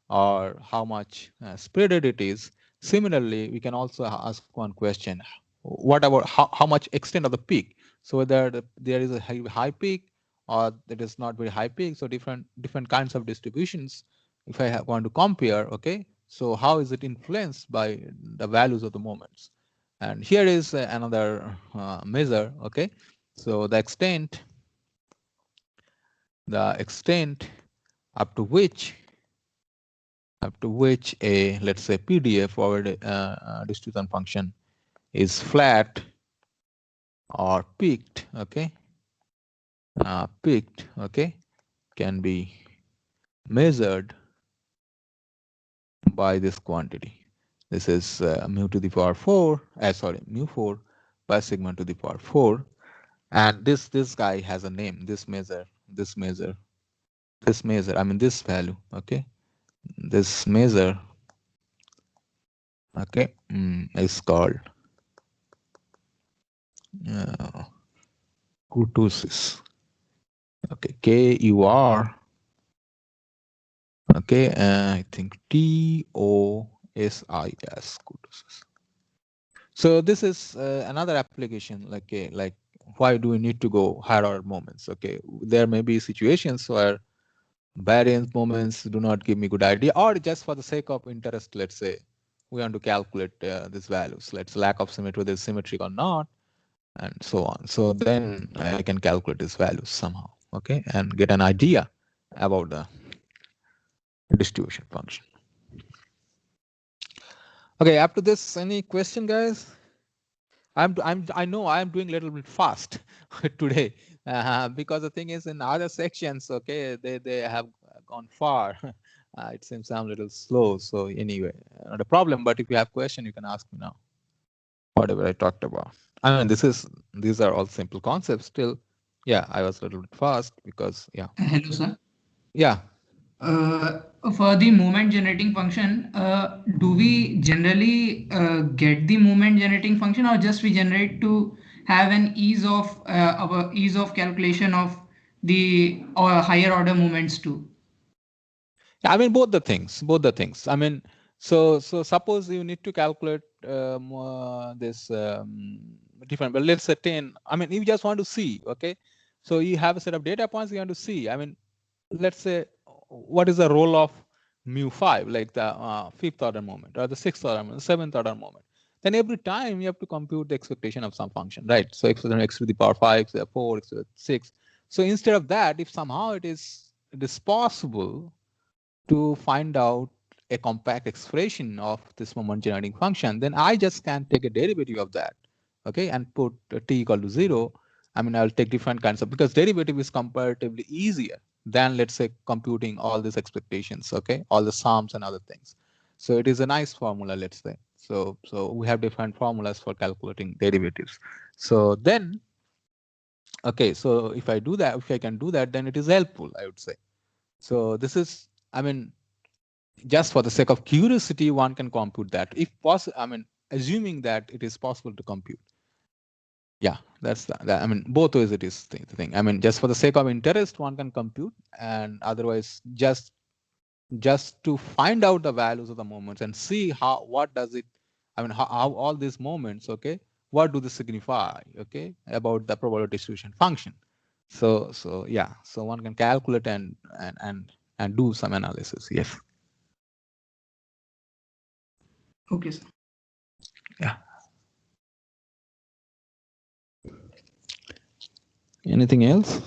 or how much spreaded it is. Similarly, we can also ask one question: what about how much extent of the peak? So whether there is a high peak or that is not very high peak. So different kinds of distributions, if I want to compare, okay, so how is it influenced by the values of the moments? And here is another measure, okay. So the extent up to which a, let's say, PDF or distribution function is flat or peaked, okay, can be measured by this quantity. This is mu to the power 4, mu 4 by sigma to the power 4. And this guy has a name. This measure, I mean this value, okay, this measure, okay, is called kurtosis, okay, KUR, okay, I think TOSIS, kurtosis. So this is another application, like why do we need to go higher order moments? Okay, there may be situations where variance moments do not give me good idea, or just for the sake of interest, let's say we want to calculate these values, let's lack of symmetry, whether it's symmetric or not, and so on. So then I can calculate these values somehow, okay, and get an idea about the distribution function. Okay, after this, any question, guys? I know I'm doing a little bit fast today because the thing is, in other sections, okay, they have gone far. It seems I'm a little slow. So anyway, not a problem. But if you have question, you can ask me now. Whatever I talked about. I mean, these are all simple concepts. Still, yeah, I was a little bit fast because, yeah. Hello, sir. Yeah. For the moment generating function, do we generally get the moment generating function, or just we generate to have an ease of our ease of calculation of the higher order moments too? I mean, both the things. I mean, so suppose you need to calculate this different, but let's say 10. I mean, you just want to see, okay? So you have a set of data points you want to see. I mean, let's say what is the role of mu5, like the fifth order moment or the sixth order moment, seventh order moment. Then every time you have to compute the expectation of some function, right? So x to the power 5, 4, x to the 6. So instead of that, if somehow it is possible to find out a compact expression of this moment generating function, then I just can take a derivative of that, okay, and put t equal to 0. I mean, I'll take different kinds of, because derivative is comparatively easier than, let's say, computing all these expectations, okay, all the sums and other things. So it is a nice formula, let's say. So we have different formulas for calculating derivatives. So then, okay, so if I can do that, then it is helpful, I would say. So this is, I mean, just for the sake of curiosity, one can compute that. If possible, I mean, assuming that it is possible to compute. Yeah, that's that. I mean, both ways it is the thing. I mean, just for the sake of interest, one can compute, and otherwise just to find out the values of the moments and see what does it, I mean, how all these moments, okay, what do they signify, okay, about the probability distribution function. So yeah, so one can calculate and do some analysis. Yes. Okay, sir. Yeah. Anything else?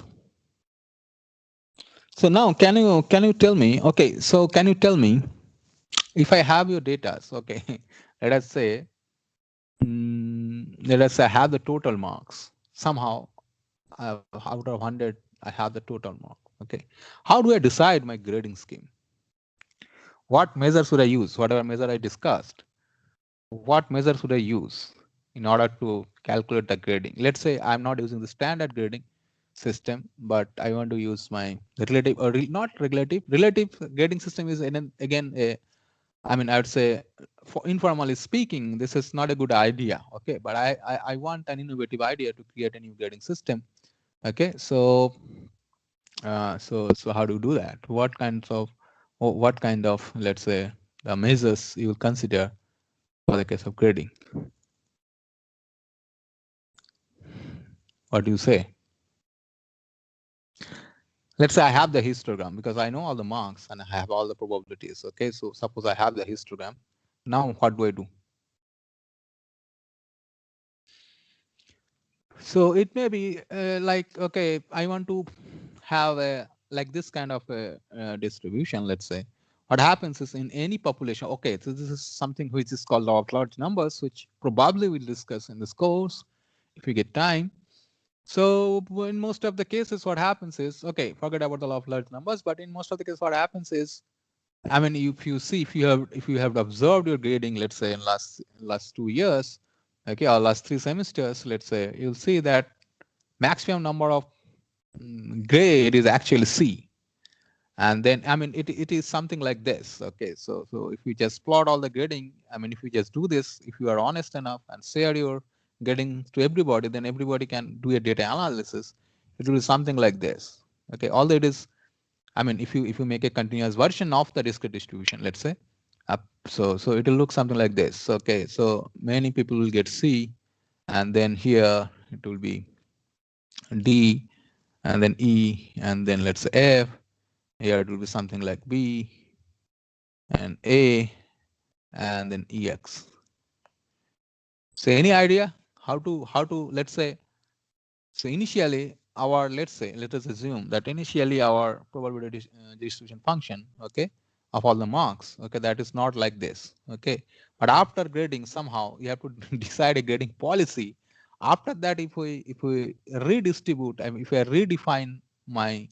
So now, can you tell me? Okay, so can you tell me if I have your data, so okay, let us say, let us say I have the total marks. Somehow, out of 100, I have the total mark. Okay, how do I decide my grading scheme? What measure should I use? Whatever measure I discussed, what measure should I use in order to calculate the grading? Let's say I'm not using the standard grading system, but I want to use my relative or not relative grading system is again a, I mean, I would say, for informally speaking, this is not a good idea. Okay, but I want an innovative idea to create a new grading system. Okay, so so how do you do that? What kind of, let's say, the measures you will consider for the case of grading? What do you say? Let's say I have the histogram because I know all the marks and I have all the probabilities. Okay, so suppose I have the histogram. Now what do I do? So it may be like, okay, I want to have a like this kind of a distribution. Let's say what happens is in any population. Okay, so this is something which is called law of large numbers, which probably we'll discuss in this course if we get time. So in most of the cases, what happens is, okay, forget about the law of large numbers, but in most of the cases, what happens is, I mean, if you have observed your grading, let's say in last 2 years, okay, or last 3 semesters, let's say, you'll see that maximum number of grade is actually C. And then, I mean, it is something like this. Okay, so if you just plot all the grading, I mean, if you just do this, if you are honest enough and share your grading to everybody, then everybody can do a data analysis. It will be something like this. Okay, all that is, I mean, if you make a continuous version of the discrete distribution, let's say, so it will look something like this. Okay, so many people will get C, and then here it will be D, and then E, and then let's say F. Here it will be something like B and A, and then EX. So any idea how to let's say, so initially our, let us assume that initially our probability distribution function, okay, of all the marks, okay, that is not like this, okay, but after grading somehow you have to decide a grading policy. After that, if we redistribute, I mean, if I redefine my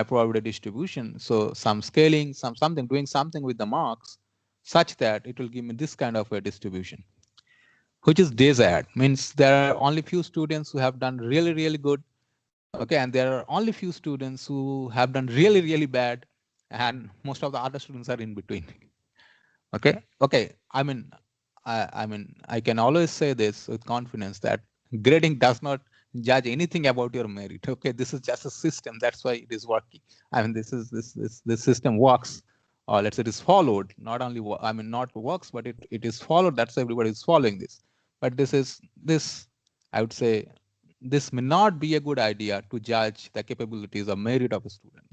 probability distribution, so some scaling, something, doing something with the marks such that it will give me this kind of a distribution, which is desired, means there are only few students who have done really good, okay, and there are only few students who have done really bad, and most of the other students are in between. Okay, I mean, I can always say this with confidence that grading does not judge anything about your merit. Okay, this is just a system. That's why it is working. I mean, this system works, or let's say it is followed. Not only I mean, not works, but it is followed. That's why everybody is following this. But this I would say this may not be a good idea to judge the capabilities or merit of a student.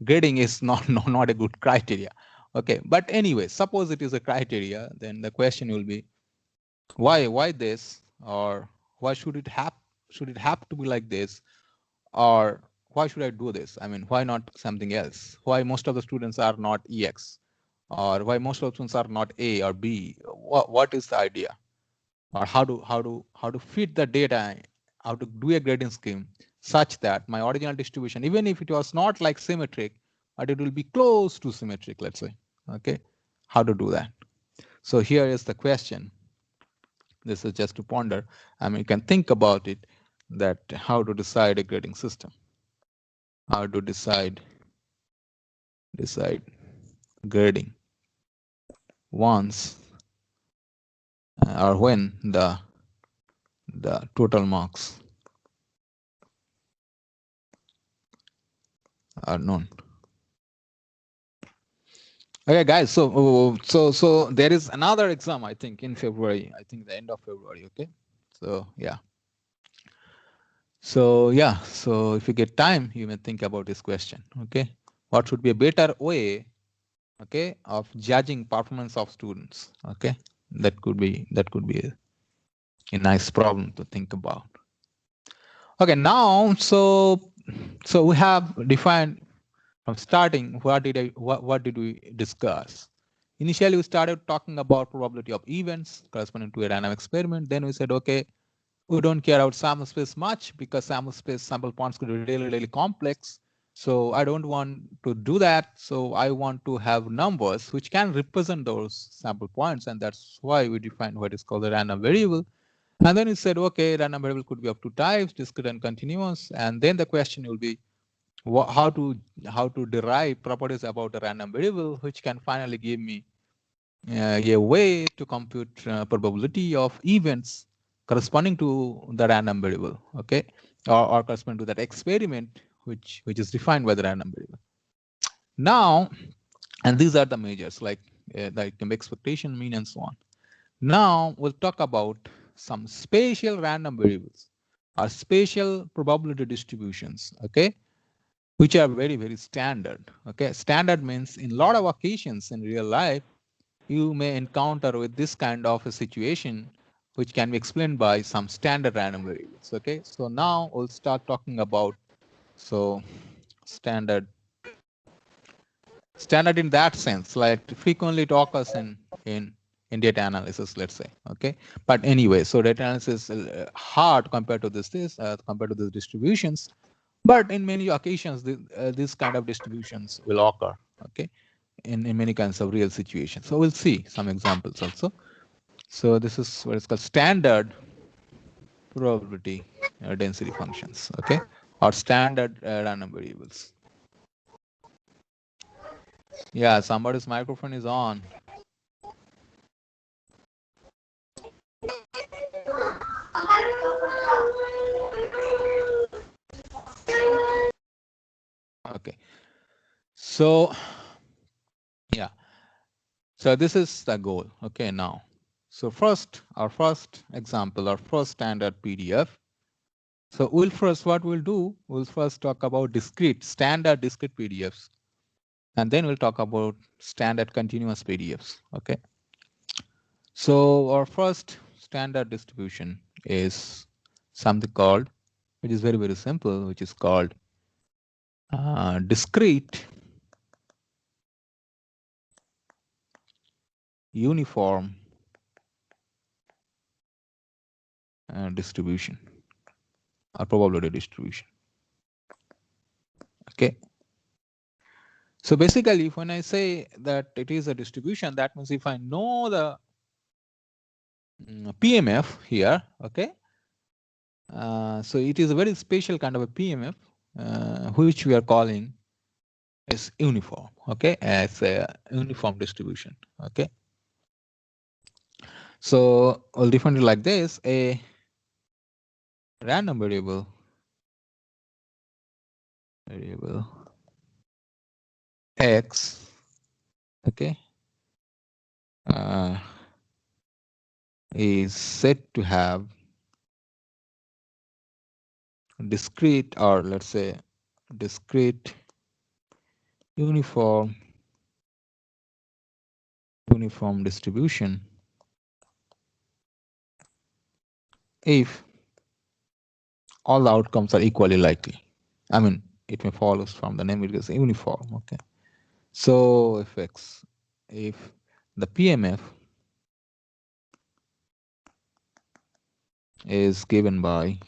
Grading is not a good criteria. Okay, but anyway, suppose it is a criteria, then the question will be why this, or why should it have to be like this, or why should I do this? I mean, why not something else? Why most of the students are not EX, or why most of the students are not A or B? What is the idea, or how to fit the data, how to do a grading scheme such that my original distribution, even if it was not like symmetric, but it will be close to symmetric, let's say. Okay, how to do that? So here is the question. This is just to ponder. I mean, you can think about it, that how to decide a grading system, how to decide grading once or when the total marks are known. Okay, guys. So there is another exam, I think, in February. I think the end of February. Okay. So yeah. So yeah. So if you get time, you may think about this question. Okay. What should be a better way, okay, of judging performance of students? Okay. That could be a nice problem to think about. Okay. Now, so we have defined from starting what did we discuss. initially we started talking about probability of events corresponding to a random experiment. Then we said, okay, we don't care about sample space much because sample points could be really, really complex. So I don't want to do that. So I want to have numbers which can represent those sample points. And that's why we defined what is called a random variable. And then we said, okay, random variable could be of two types, discrete and continuous. And then the question will be how to derive properties about a random variable, which can finally give me a way to compute probability of events corresponding to the random variable, okay, or corresponding to that experiment which is defined by the random variable. Now, and these are the measures like expectation, mean, and so on. Now we'll talk about some spatial random variables or spatial probability distributions, okay, which are very, very standard. Okay, standard means in a lot of occasions in real life, you may encounter with this kind of a situation which can be explained by some standard random variables. Okay, so now we'll start talking about standard in that sense, like frequently it occurs in data analysis, let's say. Okay, but anyway, so data analysis is hard compared to this compared to these distributions, but in many occasions this kind of distributions will occur. Okay, in many kinds of real situations. So we'll see some examples also. So this is what is called standard probability density functions, okay, or standard random variables. Yeah, somebody's microphone is on. Okay, so yeah, so this is the goal. Okay, now, so our first example, our first standard PDF. So what we'll do, we'll first talk about standard discrete PDFs, and then we'll talk about standard continuous PDFs. Okay, so our first standard distribution is something called, which is very, very simple, which is called discrete uniform distribution or probability distribution. Okay, so basically when I say that it is a distribution, that means if I know the PMF here, okay, so it is a very special kind of a PMF which we are calling as uniform, okay, as a uniform distribution. Okay, so I'll define it like this: a random variable x, okay, is said to have discrete, or let's say discrete uniform distribution if all the outcomes are equally likely. I mean, it may follows from the name, it is uniform. Okay, so if the PMF is given by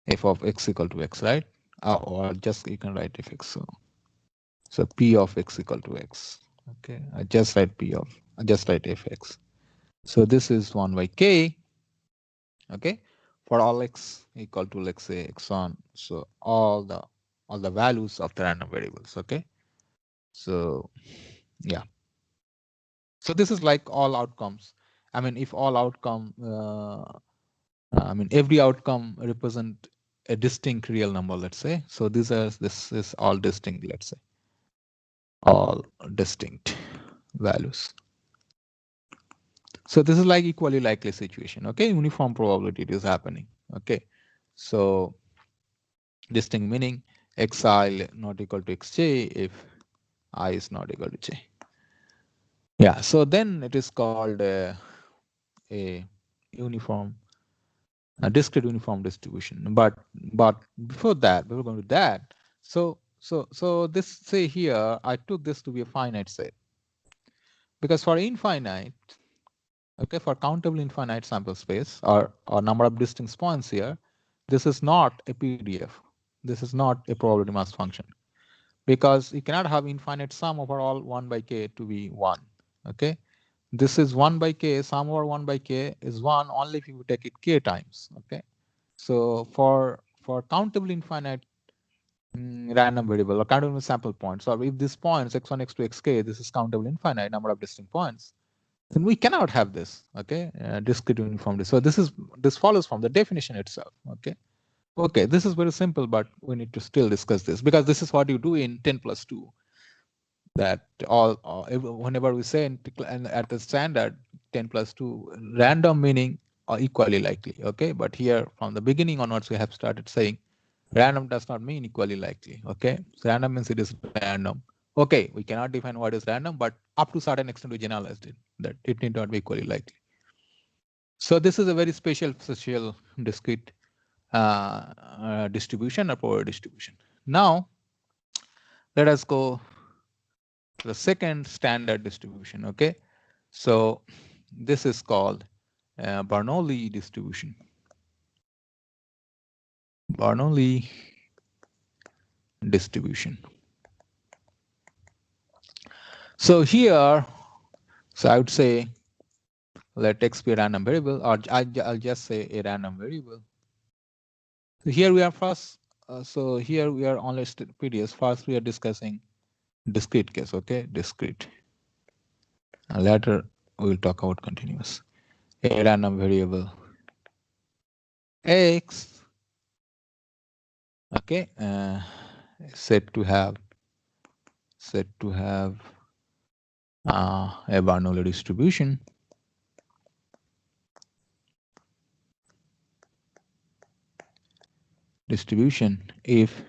f of x equal to x, right? Or just you can write fx. So p of x equal to x. Okay, I just write fx. So this is 1 by k. Okay, for all x equal to, let's say, x on. So all the values of the random variables. Okay, so yeah. So this is like all outcomes. I mean, if all outcome, I mean, every outcome represent a distinct real number, let's say. So this is all distinct, let's say, all distinct values. So this is like equally likely situation. Okay, uniform probability it is happening. Okay, so distinct meaning xi not equal to xj if I is not equal to j. Yeah, so then it is called a discrete uniform distribution. But before going to that, so So this, say here, I took this to be a finite set. Because for infinite, okay, for countable infinite sample space or number of distinct points here, this is not a PDF. This is not a probability mass function. Because you cannot have infinite sum over all 1 by k to be 1. Okay. This is 1 by k, sum over 1 by k is 1 only if you take it k times. Okay. So for countable infinite random variable or countable sample points, or if this points x1, x2, xk, this is countable infinite number of distinct points, then we cannot have this. Okay, discrete uniformity. So this follows from the definition itself. Okay. Okay, this is very simple, but we need to still discuss this because this is what you do in 10+2. That whenever we say at the standard 10+2, random meaning or equally likely. Okay, but here from the beginning onwards we have started saying random does not mean equally likely. Okay, so random means it is random. Okay, we cannot define what is random, but up to certain extent we generalized it that it need not be equally likely. So this is a very special discrete distribution or power distribution. Now let us go to the second standard distribution. Okay, so this is called Bernoulli distribution. Bernoulli distribution. So here, so I would say let x be a random variable, or I'll just say a random variable. So here we are first. So here we are only PDS. First we are discussing discrete case. Okay, discrete. And later we will talk about continuous. A random variable x. Okay, said to have a Bernoulli distribution. If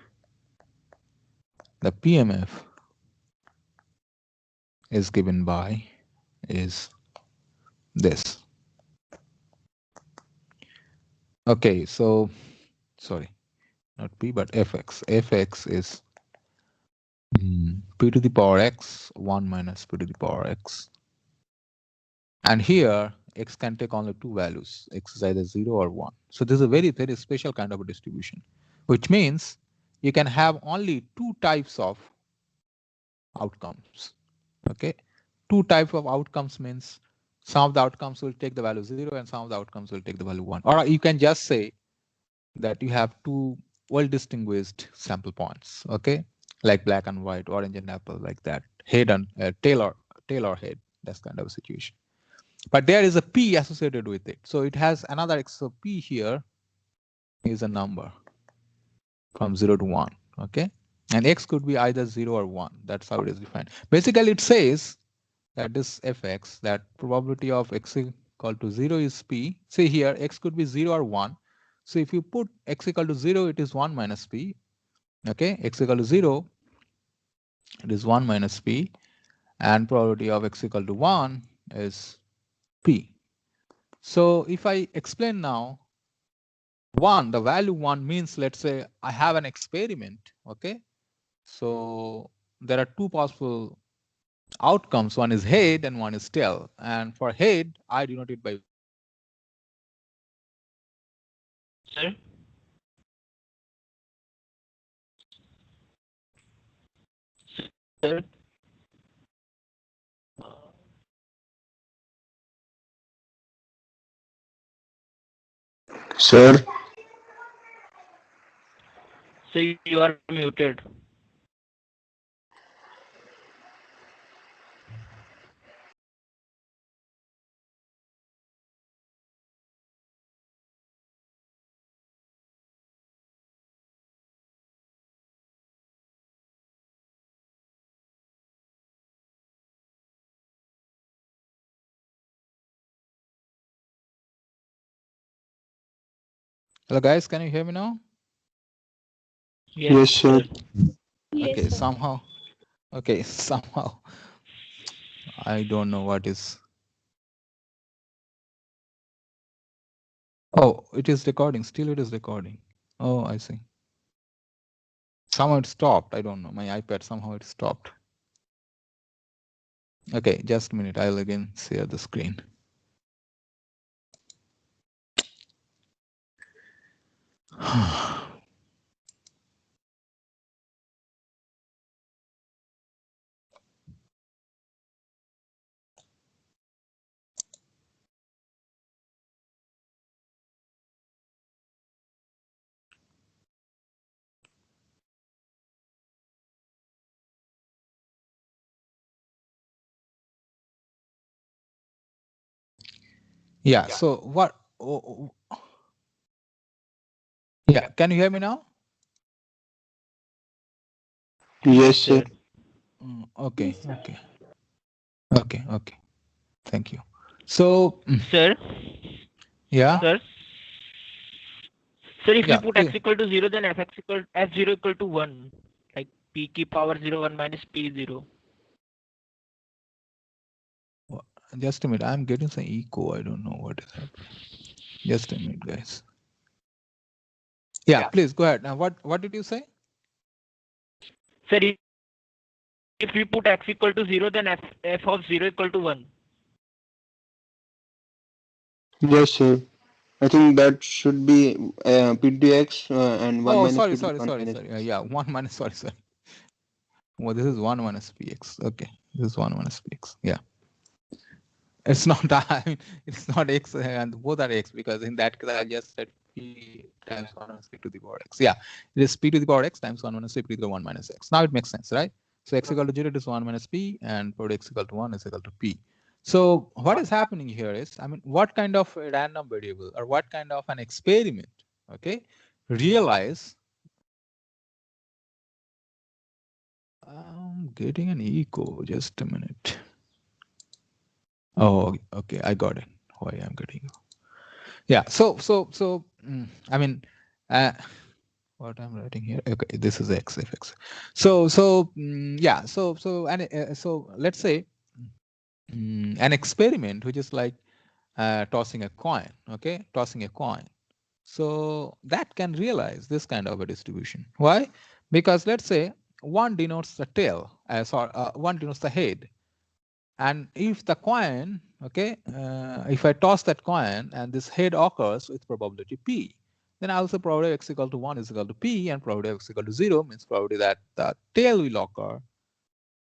the PMF is given by is this. Okay, so sorry, not P but Fx. Fx is P to the power x 1 minus P to the power x. And here x can take only two values. X is either 0 or 1. So this is a very, very special kind of a distribution, which means you can have only two types of outcomes. Okay, two types of outcomes means some of the outcomes will take the value 0 and some of the outcomes will take the value 1. Or you can just say that you have two well distinguished sample points. Okay, like black and white, orange and apple, like that. Head and tail or head. That's kind of a situation. But there is a p associated with it. So it has another x. So p here is a number from 0 to 1. Okay, and x could be either 0 or 1. That's how it is defined. Basically, it says that this fx, that probability of x equal to 0 is p. Say here x could be 0 or 1. So if you put x equal to 0, it is 1 minus p. Okay, x equal to 0, it is 1 minus p. And probability of x equal to 1 is p. So if I explain now, 1, the value 1 means, let's say I have an experiment. Okay, so there are two possible outcomes. One is head and one is tail. And for head, I denote it by Sir? Sir? Sir, So you are muted. Hello guys, can you hear me now? yes, sir. Okay, somehow. Okay, somehow. I don't know what is. Oh, it is recording. Still it is recording. Oh, I see. Somehow it stopped. I don't know. My iPad somehow it stopped. Okay, just a minute. I'll again share the screen. Yeah. So what? Yeah. Can you hear me now? Yes, sir. Okay. Okay. Okay. Okay. Thank you. So Sir, yeah. sir, sir, if we Yeah. put x equal to 0, then f0 equal to 1, like p की power 0 1 minus p 0. Just a minute. I'm getting some echo. I don't know what is happening. Just a minute, guys. Yeah. Please go ahead. Now, what did you say? Sir, if we put x equal to 0, then f of 0 equal to 1. Yes, sir. I think that should be p to x and 1 Oh, minus sorry, p to sorry, 1 sorry, minus. sorry. Yeah, 1 minus, sorry, sorry. Well, this is 1 minus px. Okay, this is 1 minus px. Yeah. It's not, I mean, it's not x and both are x because in that case I just said p times 1 minus p to the power x. Yeah, it is p to the power x times 1 minus p to the 1 minus x. Now it makes sense, right? So x equal to 0 is 1 minus p and power x equal to 1 is equal to p. So what is happening here is, I mean, what kind of a random variable or what kind of an experiment, okay, realize I'm getting an echo. Just a minute. Oh, okay. I got it. Why I'm getting it. Yeah. So, I mean, what I'm writing here. Okay, this is x f x. Yeah. So let's say an experiment, which is like tossing a coin. Okay, tossing a coin. So that can realize this kind of a distribution. Why? Because let's say one denotes the tail, one denotes the head. And if the coin, okay, if I toss that coin and this head occurs with probability p, then also probability x equal to 1 is equal to p and probability x equal to 0 means probability that the tail will occur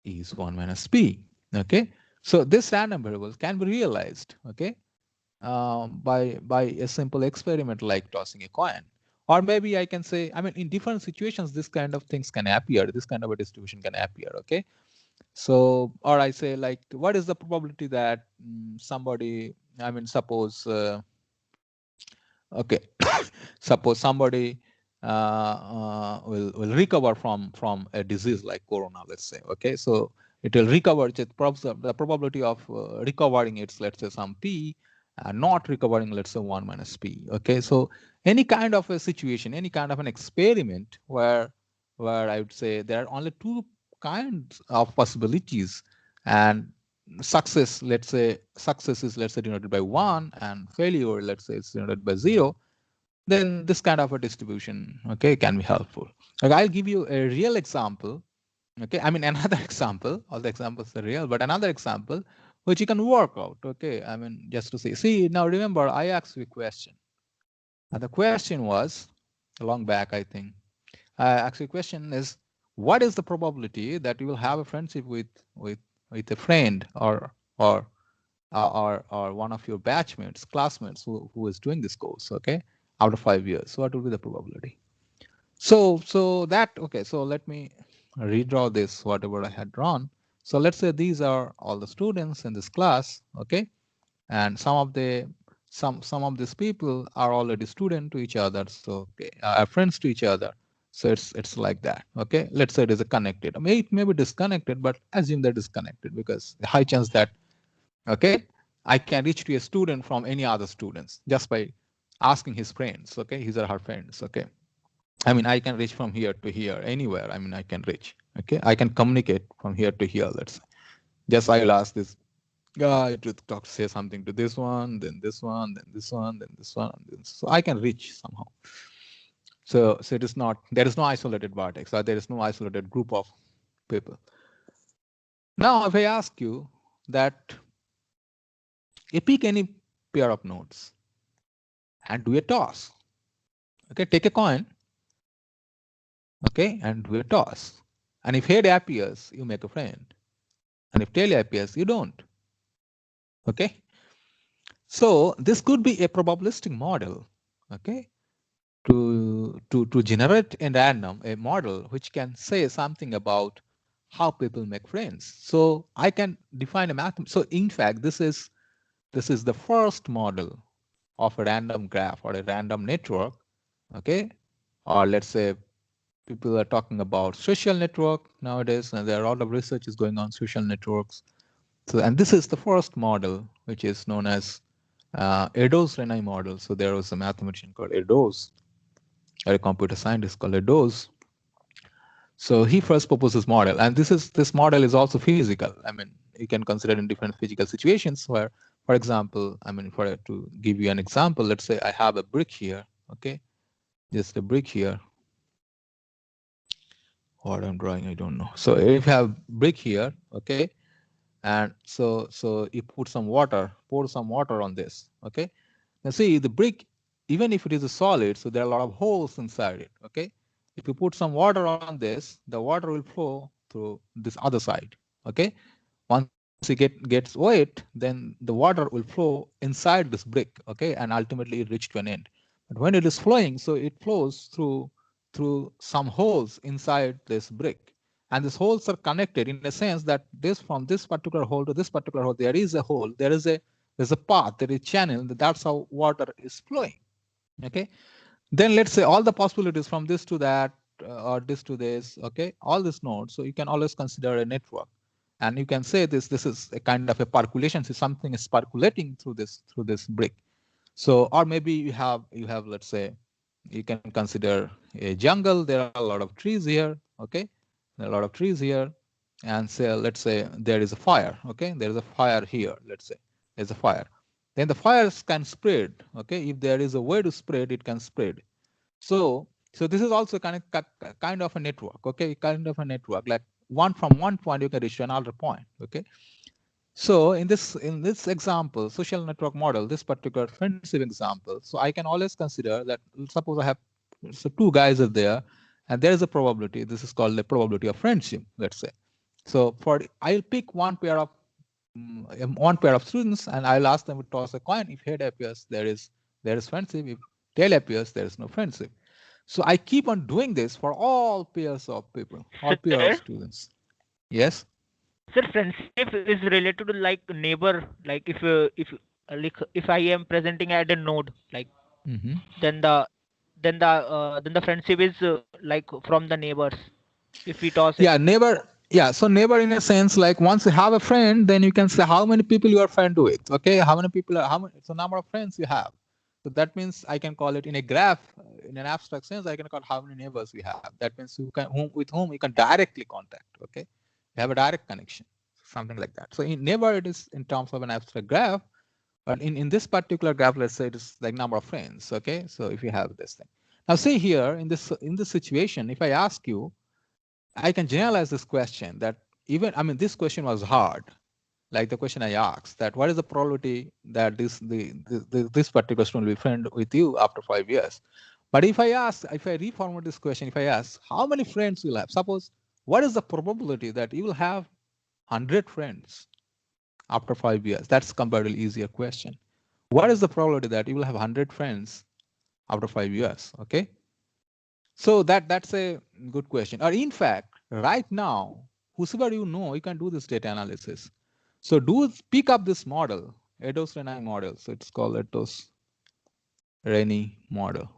is 1 minus p. Okay, so this random variable can be realized, okay, by a simple experiment like tossing a coin. Or maybe I can say, I mean, in different situations, this kind of things can appear, this kind of a distribution can appear, okay? So, or I say like, what is the probability that somebody, I mean, suppose, okay, suppose somebody will recover from a disease like corona, let's say, okay? So it will recover, the probability of recovering it's, let's say, some p, not recovering, let's say, 1 minus p, okay? So any kind of a situation, any kind of an experiment where I would say there are only two kinds of possibilities, and success, let's say, success is, let's say, denoted by 1 and failure, let's say, it's denoted by 0, then this kind of a distribution, okay, can be helpful. Like I'll give you a real example, okay? I mean, another example, all the examples are real, but another example which you can work out, okay? I mean, just to see, now remember, I asked you a question. And the question was, long back, I think, actually, question is, what is the probability that you will have a friendship with a friend or one of your batchmates, classmates who is doing this course, okay, out of 5 years? So what will be the probability? So that, okay, so let me redraw this, whatever I had drawn. So let's say these are all the students in this class, okay, and some of these people are already student to each other, so okay, are friends to each other. So it's like that, okay. Let's say it is a connected. I mean, it may be disconnected, but assume that is connected because the high chance that, okay, I can reach to a student from any other students just by asking his friends, okay, his or her friends, okay. I mean, I can reach from here to here, anywhere. I mean, I can reach, okay. I can communicate from here to here, let's say. Just I will ask this guy to talk, say something to this one, then this one, then this one, then this one. So I can reach somehow. So it is not, there is no isolated vertex, or there is no isolated group of people. Now, if I ask you that you pick any pair of nodes and do a toss, okay, take a coin, okay, and do a toss. And if head appears, you make a friend. And if tail appears, you don't. Okay. So this could be a probabilistic model, okay, to generate in random a model which can say something about how people make friends. So I can define a math. So in fact, this is the first model of a random graph or a random network, okay, or let's say people are talking about social network nowadays, and there are a lot of research is going on social networks. So, and this is the first model, which is known as Eddowes-Renai model. So there was a mathematician called Eddowes, or a computer scientist called Eddowes. So he first proposed this model, and this model is also physical. I mean, you can consider in different physical situations where, for example, I mean, to give you an example, let's say I have a brick here, okay, just a brick here. What I'm drawing, I don't know. So if you have brick here, okay, and so you put some water, pour some water on this, okay. Now see the brick, even if it is a solid, so there are a lot of holes inside it, okay. If you put some water on this, the water will flow through this other side, okay. Once it gets wet, then the water will flow inside this brick, okay, and ultimately it reach to an end. But when it is flowing, so it flows through some holes inside this brick, and these holes are connected in a sense that this from this particular hole to this particular hole, there is a hole, there's a path, there is a channel, that's how water is flowing, okay. Then let's say all the possibilities from this to that, or this to this, okay, all these nodes. So you can always consider a network, and you can say this is a kind of a percolation. So something is percolating through this brick. So, or maybe you have let's say you can consider a jungle. There are a lot of trees here, okay, there are a lot of trees here, and say let's say there is a fire, okay, there is a fire here. Let's say there's a fire. Then the fires can spread, okay. If there is a way to spread, it can spread. So this is also kind of a network, okay, kind of a network. Like from one point you can reach to another point, okay. So in this example, social network model, this particular friendship example, so I can always consider that suppose I have two guys are there, and there is a probability. This is called the probability of friendship. Let's say. So I'll pick one pair of students, and I'll ask them to toss a coin. If head appears, there is friendship. If tail appears, there is no friendship. So I keep on doing this for all pairs of people, all pairs of students. Yes. Sir, friendship is related to like neighbor. Like if I am presenting at a node, like then the friendship is like from the neighbors. If we toss it. Yeah, neighbor. Yeah, so neighbor in a sense, like once you have a friend, then you can say how many people you are friend with. Okay, how many people are, how many, it's a number of friends you have. So that means I can call it in a graph, in an abstract sense, I can call how many neighbors we have. That means you can with whom you can directly contact. Okay, you have a direct connection, something like that. So in neighbor, it is in terms of an abstract graph, but in this particular graph, let's say it is like number of friends. Okay, so if you have this thing, now see here in this situation, if I ask you, I can generalize this question that even, I mean, this question was hard, like the question I asked, that what is the probability that this particular student will be friend with you after 5 years? But if I reformulate this question, if I ask how many friends you will have, suppose what is the probability that you will have 100 friends after 5 years? That's comparatively easier question. What is the probability that you will have 100 friends after 5 years? Okay. So that's a good question. Or in fact, right now, whosoever you know, you can do this data analysis. So pick up this model, Eddowes-Renai model. So it's called Eddowes-Renai model.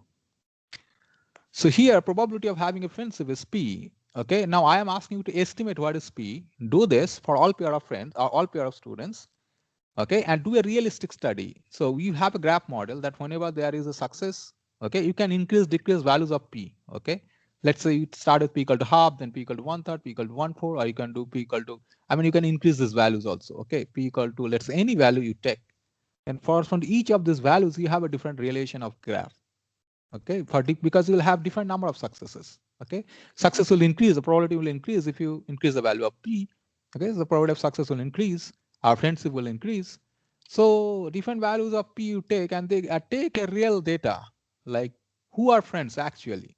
So here, probability of having a friendship is P. Okay. Now I am asking you to estimate what is P. Do this for all pair of friends or all pair of students. Okay, and do a realistic study. So you have a graph model that whenever there is a success, okay, you can decrease values of P. Okay, let's say you start with P equal to half, then P equal to 1/3, P equal to 1/4, or you can do P equal to, I mean, you can increase these values also. Okay, P equal to, let's say any value you take. And from each of these values, you have a different relation of graph. Okay, because you will have different number of successes. Okay, success will increase, the probability will increase if you increase the value of p. Okay, so the probability of success will increase, our friendship will increase. So different values of p you take, and they take a real data, like who are friends actually.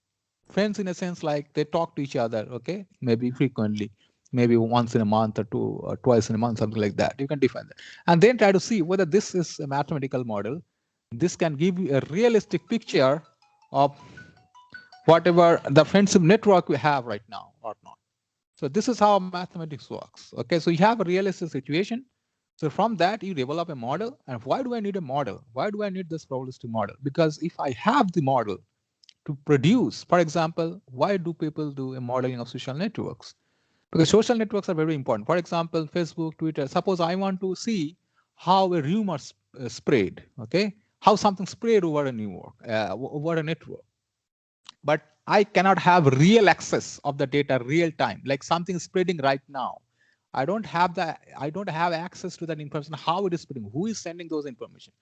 Friends in a sense like they talk to each other, okay, maybe frequently, maybe once in a month or two or twice in a month, something like that. You can define that, and then try to see whether this is a mathematical model. This can give you a realistic picture of whatever the friendship network we have right now or not. So this is how mathematics works. Okay, so you have a realistic situation. So from that you develop a model. And why do I need a model? Why do I need this probabilistic model? Because if I have the model to produce, for example, why do people do a modeling of social networks? Because social networks are very important. For example, Facebook, Twitter. Suppose I want to see how a rumor spread, okay, how something spread over a network, over a network. But I cannot have real access of the data real time, like something is spreading right now. I don't have access to that information, how it is spreading, who is sending those information.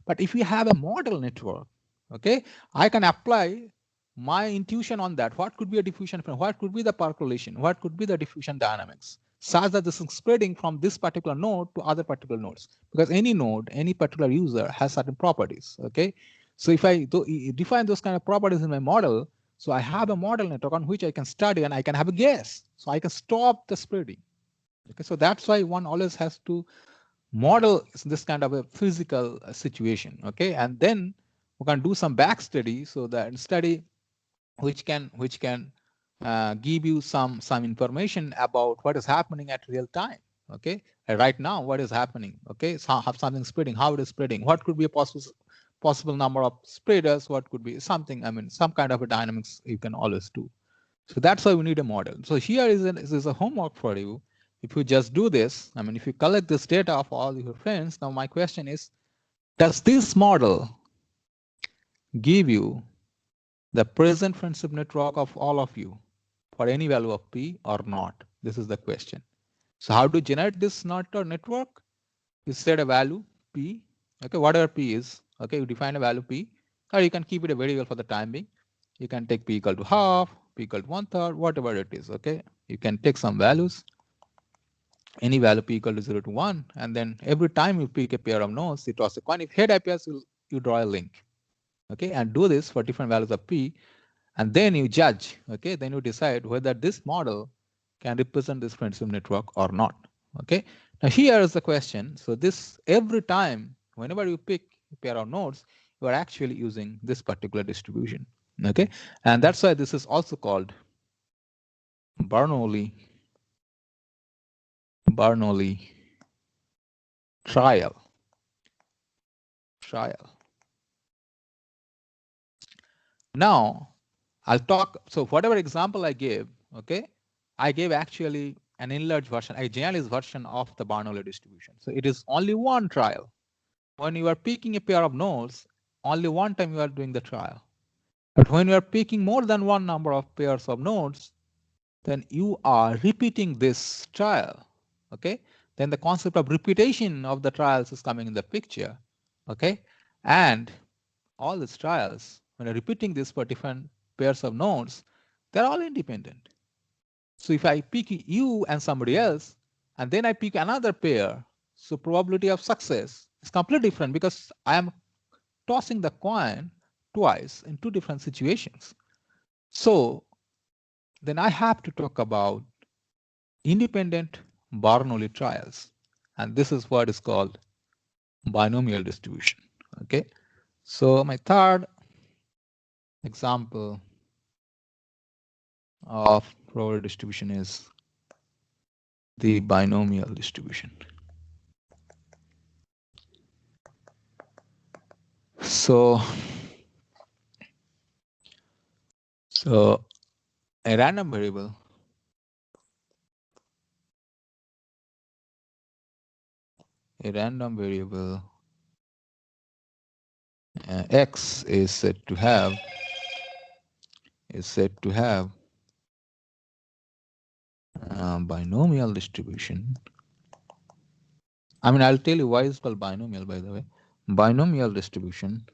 But if you have a model network, okay, I can apply my intuition on that. What could be a diffusion, what could be the percolation, what could be the diffusion dynamics, such that this is spreading from this particular node to other particular nodes. Because any node, any particular user has certain properties, okay? So if I define those kind of properties in my model, so I have a model network on which I can study and I can have a guess. So I can stop the spreading. Okay, so that's why one always has to model this kind of a physical situation. Okay, and then we can do some back study, so that study which can give you some information about what is happening at real time. Okay, right now what is happening. Okay, so have something spreading, how it is spreading, what could be a possible number of spreaders, what could be something, I mean, some kind of a dynamics you can always do. So that's why we need a model. So here is a homework for you. If you just do this, I mean, if you collect this data of all your friends, now my question is, does this model give you the present friendship network of all of you for any value of p or not? This is the question. So how to generate this network? You set a value p, okay, whatever p is, okay, you define a value p, or you can keep it a variable for the time being. You can take p equal to half, p equal to 1/3, whatever it is, okay. You can take some values, any value p equal to 0 to 1, and then every time you pick a pair of nodes, you toss a coin. If head appears, you draw a link, okay, and do this for different values of p, and then you judge, okay, then you decide whether this model can represent this friendship network or not. Okay, now here is the question. So this, every time whenever you pick a pair of nodes, you are actually using this particular distribution. Okay, and that's why this is also called Bernoulli trial. Now I'll talk. So whatever example I gave, okay, I gave actually an enlarged version, a generalized version of the Bernoulli distribution. So it is only one trial. When you are picking a pair of nodes, only one time you are doing the trial. But when you are picking more than one number of pairs of nodes, then you are repeating this trial. Okay, then the concept of repetition of the trials is coming in the picture. Okay, and all these trials, when you're repeating this for different pairs of nodes, they're all independent. So if I pick you and somebody else, and then I pick another pair, so probability of success is completely different, because I am tossing the coin twice in two different situations. So then I have to talk about independent Bernoulli trials. And this is what is called binomial distribution. Okay. So my third example of probability distribution is the binomial distribution. So a random variable x is said to have binomial distribution. I mean, I'll tell you why it's called binomial, by the way. Binomial distribution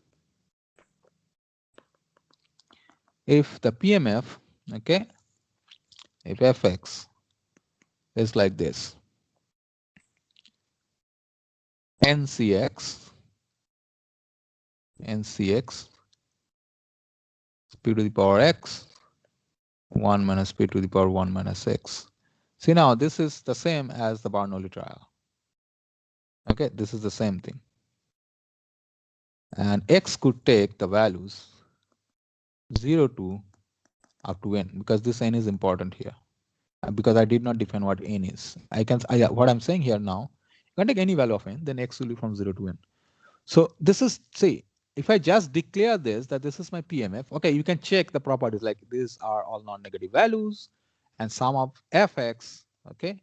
if the PMF, okay, if fx is like this, ncx p to the power x 1 minus p to the power 1 minus x. See, now this is the same as the Bernoulli trial. Okay, this is the same thing. And x could take the values 0 to up to n, because this n is important here. Because I did not define what n is. What I'm saying here now, you can take any value of n, then x will be from 0 to n. So this is, see, if I just declare this, that this is my PMF, okay, you can check the properties like these are all non-negative values and sum of fx, okay,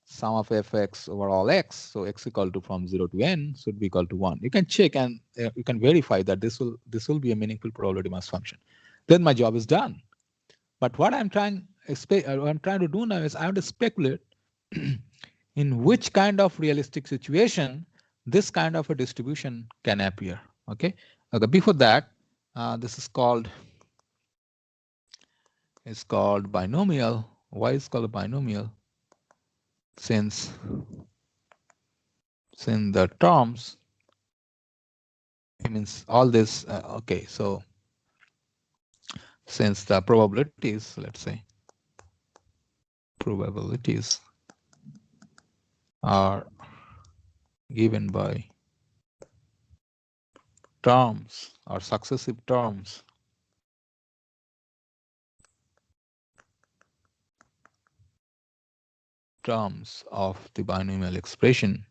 sum of fx over all x, so x equal to from 0 to n should be equal to 1. You can check and you can verify that this will be a meaningful probability mass function. Then my job is done. But what I'm trying to do now is I want to speculate in which kind of realistic situation this kind of a distribution can appear. Okay. Okay. Before that, this is called binomial. Why is it called a binomial? Since the terms, it means all this. Okay. So since the probabilities, let's say, probabilities are given by terms or successive terms of the binomial expression,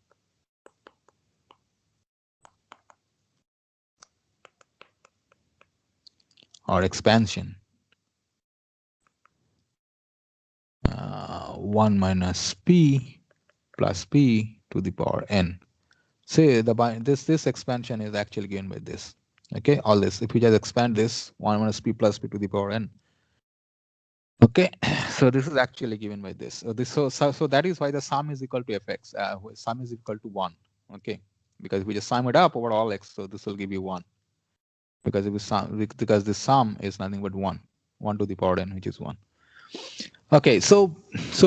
or expansion, 1 minus p plus p to the power n. Say this expansion is actually given by this. Okay, all this. If you just expand this, 1 minus p plus p to the power n. Okay, so this is actually given by this. So that is why the sum is equal to fx. Sum is equal to 1. Okay, because if we just sum it up over all x, so this will give you 1. Because because the sum is nothing but 1 to the power n, which is 1. Okay, so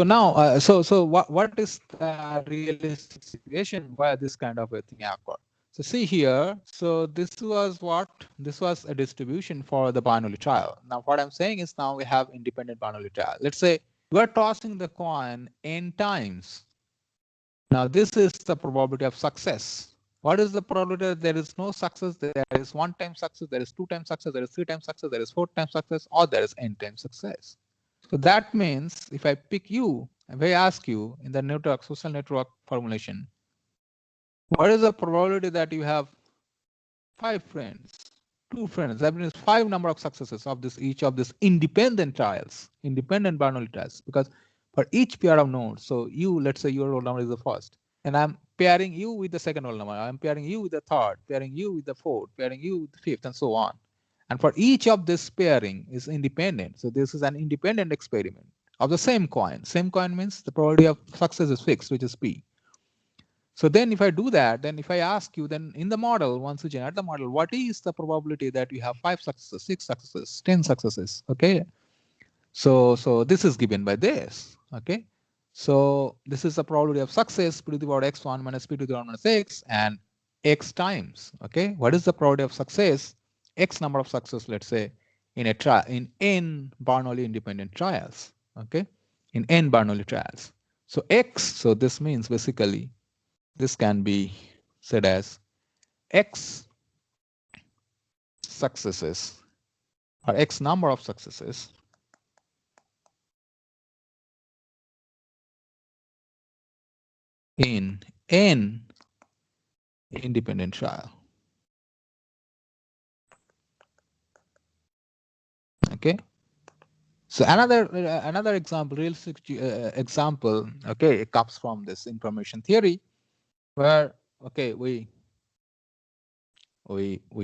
now what is the realistic situation where this kind of a thing occurred? So see here, so this was a distribution for the Bernoulli trial. Now what I'm saying is now we have independent Bernoulli trial. Let's say we are tossing the coin n times. Now this is the probability of success. What is the probability that there is no success? There is 1 time success, there is 2 times success, there is 3 times success, there is 4 times success, or there is n times success. So that means if I pick you, if I ask you in the social network formulation, what is the probability that you have 5 friends, 2 friends? That means 5 number of successes of each of these independent trials, independent Bernoulli trials, because for each pair of nodes, so let's say your roll number is the first, and I'm pairing you with the second roll number, I'm pairing you with the third, pairing you with the fourth, pairing you with the fifth, and so on. And for each of this pairing is independent. So this is an independent experiment of the same coin. Same coin means the probability of success is fixed, which is P. So then if I do that, then if I ask you, then in the model, once you generate the model, what is the probability that you have 5 successes, 6 successes, 10 successes? Okay. So this is given by this. Okay. So this is the probability of success, p to the power x1 minus p to the power minus x, and x times. Okay. What is the probability of success? X number of success, let's say, in a trial, in n Bernoulli independent trials. Okay. In n Bernoulli trials. So x, so this means basically this can be said as x successes or x number of successes in n independent trial. Okay. So another example, realistic example, okay, it comes from this information theory, where okay we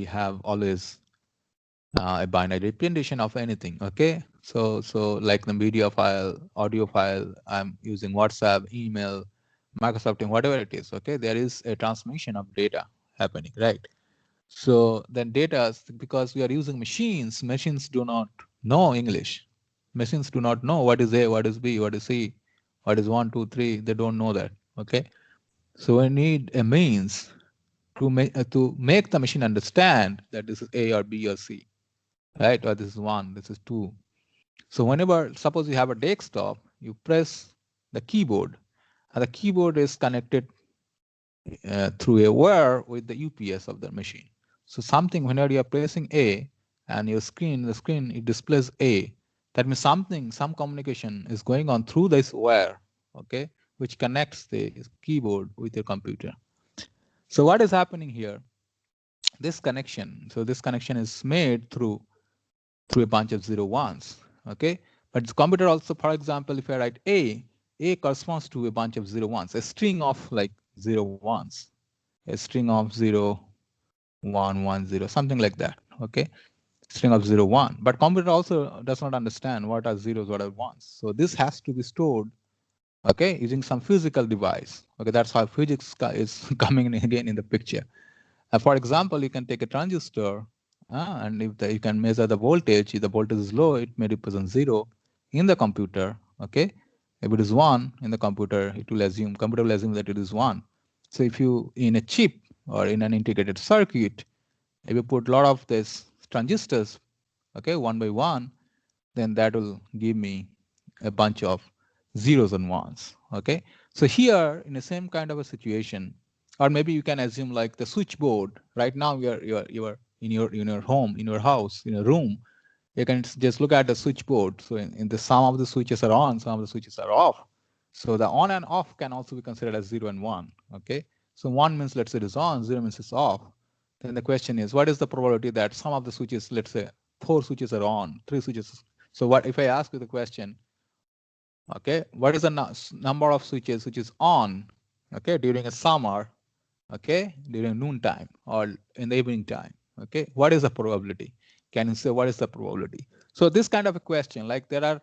have always a binary representation of anything. Okay, so like the video file, audio file, I'm using WhatsApp, email, Microsoft Teams, whatever it is. Okay, there is a transmission of data happening, right? So then data, because we are using machines do not know English. Machines do not know what is A, what is B, what is C, what is 1, 2, 3. They don't know that. Okay. So we need a means to make the machine understand that this is A or B or C, right? Or this is 1, this is 2. So whenever, suppose you have a desktop, you press the keyboard, and the keyboard is connected through a wire with the UPS of the machine. So something, whenever you are pressing A and the screen it displays A, that means some communication is going on through this wire, okay, which connects the keyboard with your computer. So what is happening here? This connection is made through a bunch of 0 1s, okay? But the computer also, for example, if I write A corresponds to a bunch of 0 1s, a string of like 0 1s, a string of 0 1 1 0, something like that, okay? String of 0 1. But computer also does not understand what are zeros, what are ones. So this has to be stored, okay, using some physical device. Okay, that's how physics is coming in again in the picture. For example, you can take a transistor, and if you can measure the voltage, if the voltage is low, it may represent 0 in the computer. Okay, if it is 1 in the computer, computer will assume that it is 1. So if you, in a chip or in an integrated circuit, if you put a lot of these transistors, okay, one by one, then that will give me a bunch of zeros and ones. Okay, so here in the same kind of a situation, or maybe you can assume like the switchboard. Right now you're in your home, in your house, in a room. You can just look at the switchboard. So in the some of the switches are on, some of the switches are off. So the on and off can also be considered as 0 and 1. Okay, so 1 means let's say it is on, 0 means it's off. Then the question is, what is the probability that some of the switches, let's say 4 switches are on, 3 switches. So what if I ask you the question, okay, what is the number of switches which is on, okay, during a summer, okay, during noontime or in the evening time, okay, what is the probability? Can you say what is the probability? So this kind of a question, like there are,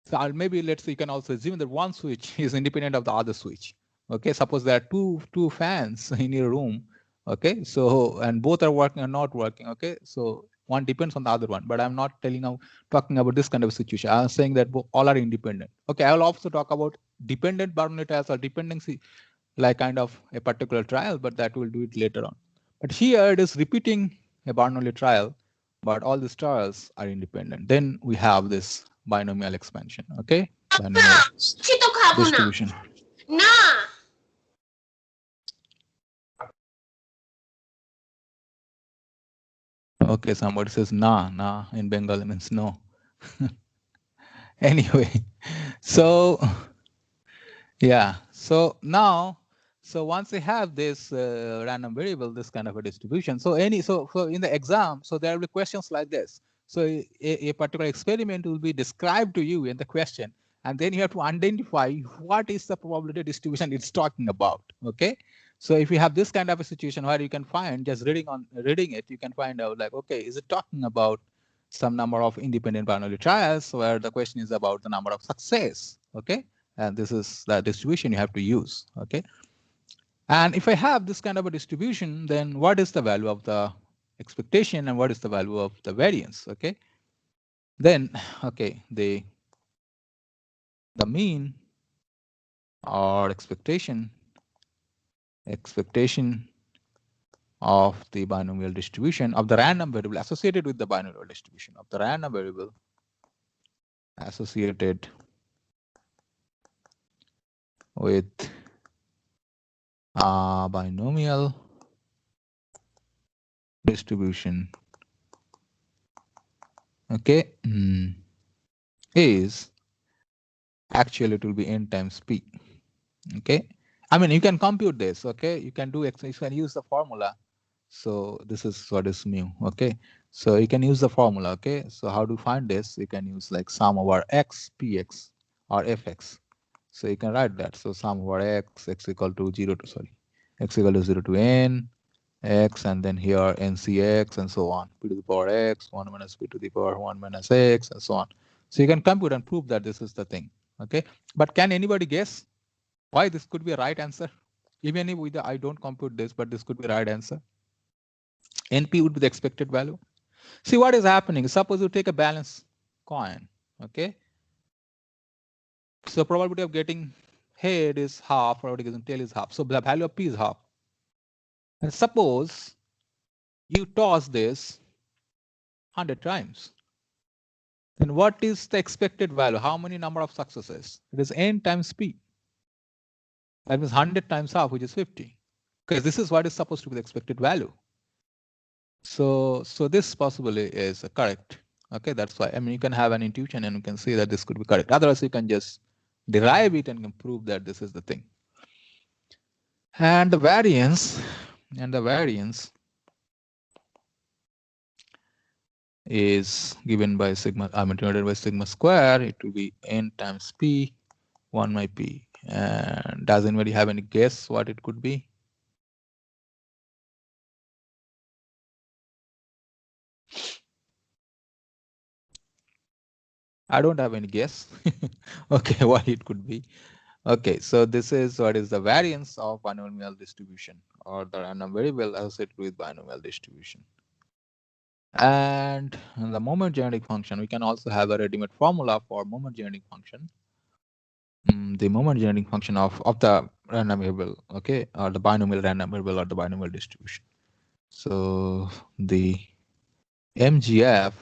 so maybe let's say you can also assume that one switch is independent of the other switch. Okay, suppose there are two fans in your room, okay, so and both are working or not working, okay, so one depends on the other one, but I'm not talking about this kind of situation. I'm saying that all are independent. Okay, I will also talk about dependent Bernoulli trials or dependency, like kind of a particular trial, but that we'll do it later on. But here it is repeating a Bernoulli trial, but all these trials are independent. Then we have this binomial expansion, okay? Binomial distribution. Okay, somebody says na in Bengali means no. Anyway, so yeah, so now, so once we have this random variable, this kind of a distribution, so in the exam, so there will be questions like this. So a particular experiment will be described to you in the question, and then you have to identify what is the probability distribution it's talking about. Okay, so if you have this kind of a situation where you can find, just reading it, you can find out like, okay, is it talking about some number of independent Bernoulli trials, where the question is about the number of success. Okay, and this is the distribution you have to use. Okay, and if I have this kind of a distribution, then what is the value of the expectation and what is the value of the variance? Okay, then okay, the mean or expectation of the binomial distribution of the random variable associated with the binomial distribution of the random variable associated with binomial distribution, okay, is actually it will be n times p. Okay, I mean you can compute this. Okay, you can use the formula. So this is what is mu. Okay, so you can use the formula. Okay, so how to find this? You can use like sum over x px or fx. So you can write that. So sum over x equal to 0 to x equal to 0 to n x, and then here ncx and so on, p to the power x, 1 minus p to the power 1 minus x, and so on. So you can compute and prove that this is the thing. Okay, but can anybody guess why this could be a right answer? Even if I don't compute this, but this could be the right answer. NP would be the expected value. See what is happening. Suppose you take a balance. coin. Okay. So probability of getting head is half, probability of getting tail is half. So the value of P is half. And suppose you toss this 100 times. Then what is the expected value? How many number of successes? It is n times P. That means 100 times half, which is 50. Because this is what is supposed to be the expected value. So this possibly is correct. Okay, that's why. I mean, you can have an intuition and you can see that this could be correct. Otherwise, you can just derive it and can prove that this is the thing. And the variance is given by sigma, I mean, divided by sigma square. It will be n times P, 1 by P. And does anybody have any guess what it could be? I don't have any guess. Okay, what it could be. Okay, so this is what is the variance of binomial distribution or the random variable associated with binomial distribution. And the moment genetic function, we can also have a ready-made formula for moment genetic function. The moment genetic function of the random variable, okay, or the binomial random variable or the binomial distribution. So the MGF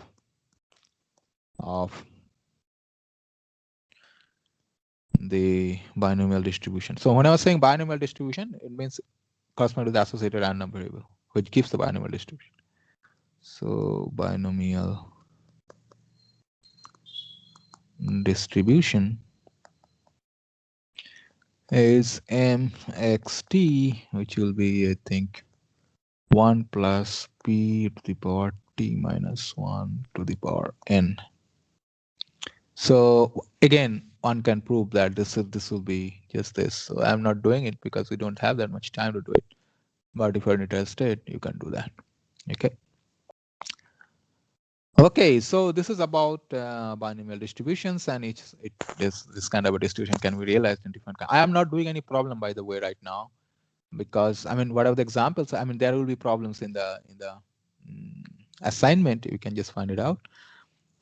of the binomial distribution. So when I was saying binomial distribution, it means corresponding to the associated random variable, which gives the binomial distribution. So binomial distribution is mxt, which will be, I think, 1 plus p to the power t minus 1 to the power n. So again, one can prove that this will be just this. So I'm not doing it because we don't have that much time to do it. But if you're interested, you can do that. Okay. Okay, so this is about binomial distributions, and this kind of a distribution can be realized in different. I am not doing any problem, by the way, right now, because I mean, whatever the examples, I mean, there will be problems in the assignment. You can just find it out.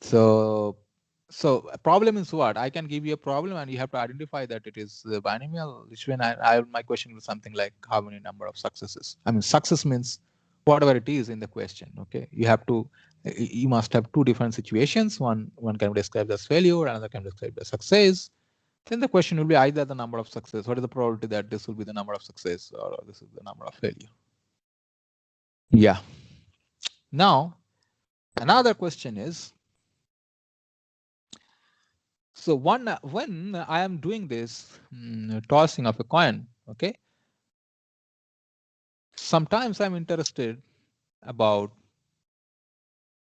So a problem is what? I can give you a problem and you have to identify that it is the binomial, which when my question was something like how many number of successes. I mean, success means whatever it is in the question. Okay, you must have two different situations. One can be described as failure, another can be described as success. Then the question will be either the number of success. What is the probability that this will be the number of success or this is the number of failure? Yeah. Now, another question is, so when I am doing this tossing of a coin, okay, sometimes I'm interested about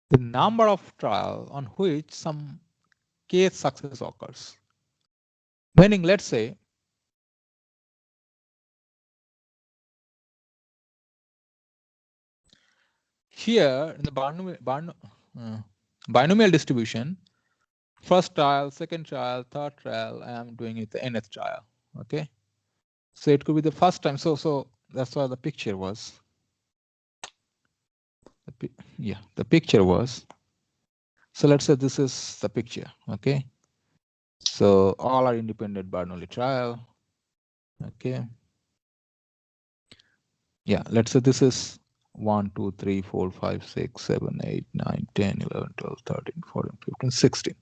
the number of trial on which some case success occurs. Meaning, let's say, here in the binomial distribution, first trial, second trial, third trial, I am doing it the nth trial. Okay, so it could be the first time. So that's why the picture was. The picture was. So let's say this is the picture. Okay, so all are independent Bernoulli trial. Okay. Yeah, let's say this is 1, 2, 3, 4, 5, 6, 7, 8, 9, 10, 11, 12, 13, 14, 15, 16.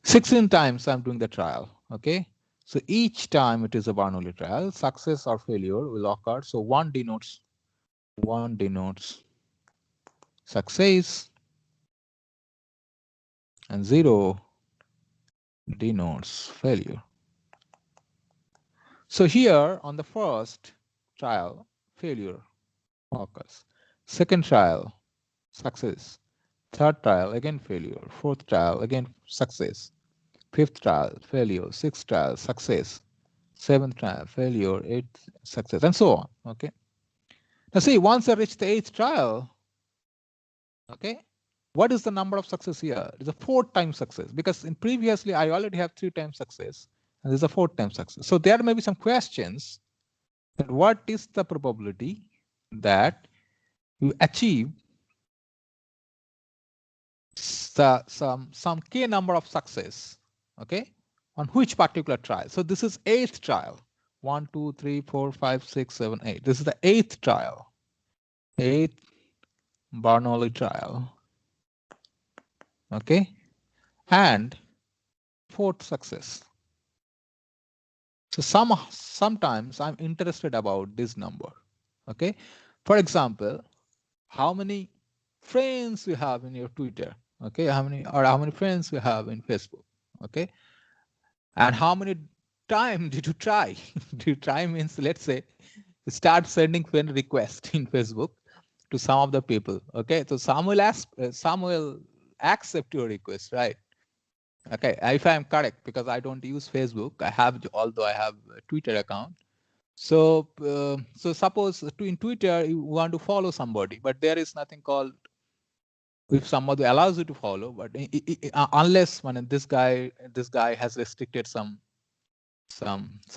16 times I'm doing the trial. Okay. So each time it is a Bernoulli trial, success or failure will occur. So one denotes success and 0 denotes failure. So here on the first trial, failure occurs. Second trial, success. Third trial, again failure. Fourth trial, again success. Fifth trial, failure. Sixth trial, success. Seventh trial, failure. Eighth, success, and so on. Okay. Now see, once I reach the eighth trial, okay, what is the number of success here? It's a 4th time success, because in previously I already have 3 times success, and there's a 4th time success. So there may be some questions that what is the probability that you achieve some k number of success, okay, on which particular trial. So this is 8th trial. 1, 2, 3, 4, 5, 6, 7, 8. This is the 8th trial. 8th Bernoulli trial. Okay. And 4th success. So sometimes I'm interested about this number. Okay. For example, how many friends you have in your Twitter? Okay. How many friends you have in Facebook? Okay. And how many times did you try? Did you try means, let's say, you start sending friend request in Facebook to some of the people. Okay, so Samuel accept your request, right? Okay, if I am correct, because I don't use Facebook, although I have a Twitter account. So so suppose in Twitter you want to follow somebody, but there is nothing called if somebody allows you to follow, but unless when this guy has restricted some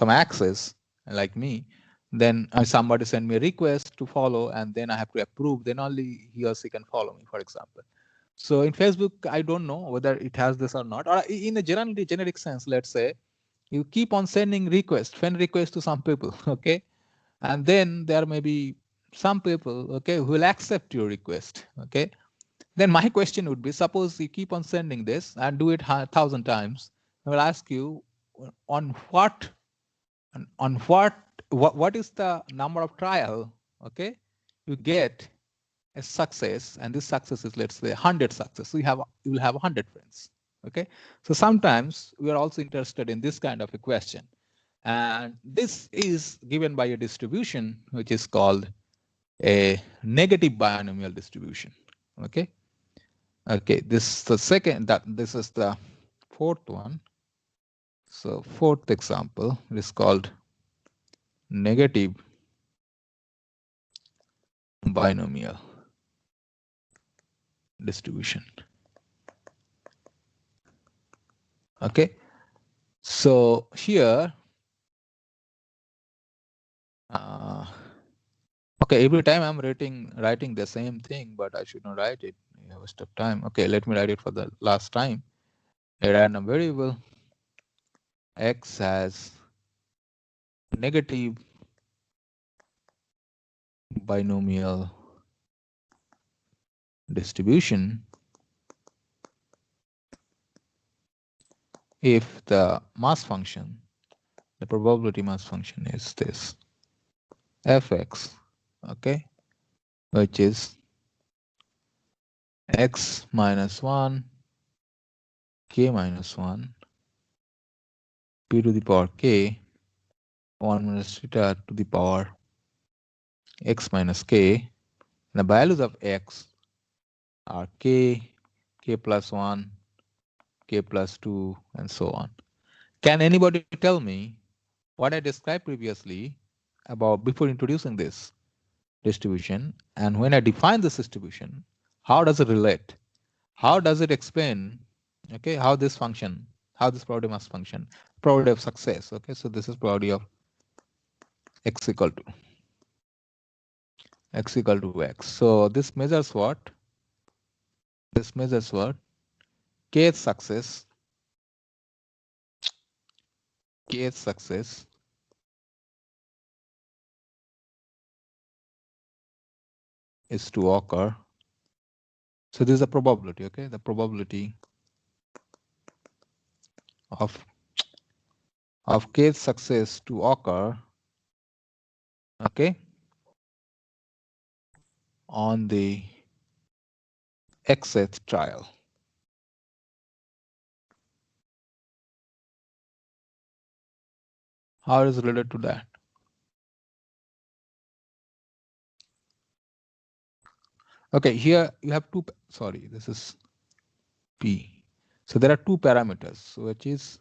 access like me, then somebody send me a request to follow and then I have to approve, then only he or she can follow me, for example. So in Facebook, I don't know whether it has this or not, or in a generic sense, let's say you keep on sending friend requests to some people, okay, and then there may be some people, okay, who will accept your request, okay. Then my question would be, suppose you keep on sending this and do it 1,000 times, I will ask you on what what is the number of trial, okay, you get a success, and this success is, let's say, 100 success. So you will have 100 friends, okay. So sometimes we are also interested in this kind of a question, and this is given by a distribution which is called a negative binomial distribution, okay. Okay, this is the fourth one. So fourth example is called negative binomial distribution. Okay, so here, okay, every time I'm writing the same thing, but I should not write it. A waste of time. Okay, let me write it for the last time. A random variable x has negative binomial distribution if the mass function, the probability mass function is this fx, okay, which is x minus 1 k minus 1 p to the power k 1 minus theta to the power x minus k. The values of x are k, k plus 1, k plus 2, and so on. Can anybody tell me what I described previously about before introducing this distribution, and when I define this distribution, how does it relate? How does it explain, okay, how this probability mass function, probability of success, okay, so this is probability of x equal to x. So this measures what? This measures what? Kth success is to occur. So this is the probability, okay? The probability of kth success to occur, okay, on the xth trial. How is it related to that? Okay, here you have two, sorry, this is P. So there are two parameters, which is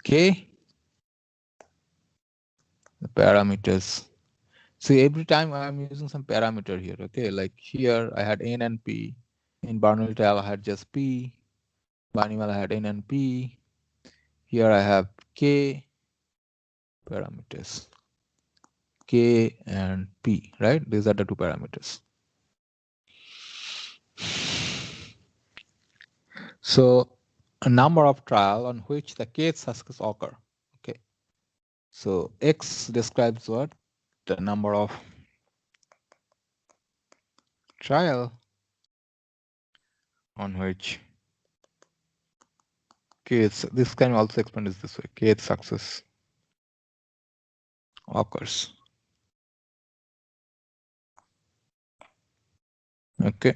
K, the parameters. See, every time I'm using some parameter here, okay, like here I had N and P. In Bernoulli trial I had just P. Binomial I had N and P. Here I have K parameters. K and P, right? These are the two parameters. So a number of trial on which the kth success occur. Okay. So X describes what? The number of trial on which kth, this can also explain this way, kth success occurs. Okay.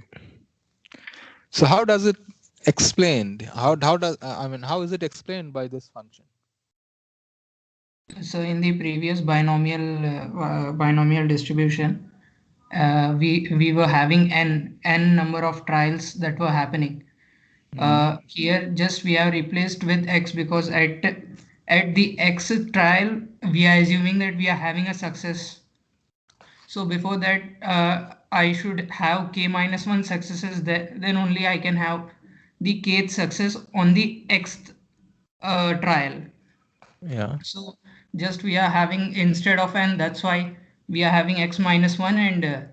So how does it explained? How does how is it explained by this function? So in the previous binomial distribution, we were having n number of trials that were happening. Here just we have replaced with x because at the x trial we are assuming that we are having a success. So before that I should have k minus 1 successes, then only I can have the kth success on the xth trial. Yeah. So just we are having instead of n, that's why we are having x minus 1, and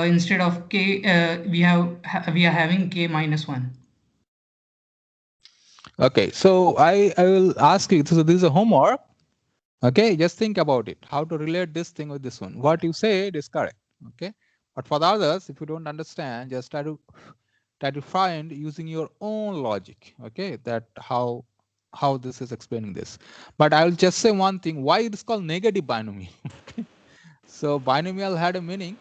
instead of k we are having k minus 1. Okay, so I will ask you, so this is a homework. Okay, just think about it, how to relate this thing with this one. What you say is correct. Okay, but for the others, if you don't understand, just try to find using your own logic. Okay, that how this is explaining this. But I will just say one thing, why it is called negative binomial. So binomial had a meaning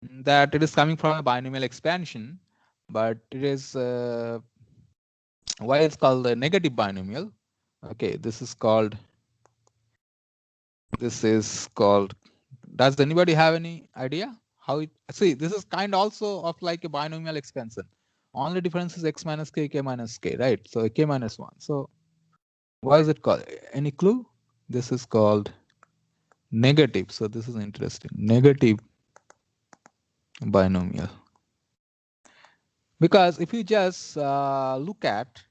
that it is coming from a binomial expansion, but it is why it's called a negative binomial. Okay, this is called, does anybody have any idea how it, see, this is kind also of like a binomial expansion. Only difference is x minus k, k minus k, right? So k minus 1. So why is it called? Any clue? This is called negative. So this is interesting. Negative binomial. Because if you just look at,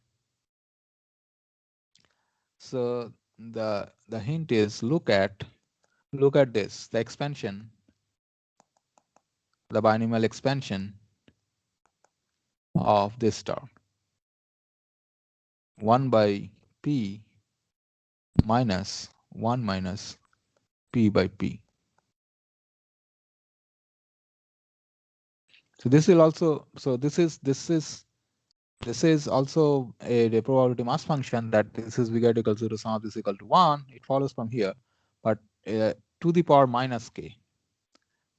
so the hint is look at this, the expansion, the binomial expansion of this term, 1 by p minus 1 minus p by p. So this will also, so this is also a probability mass function, that this is bigger equal to 0, sum of this equal to 1. It follows from here, but to the power minus k.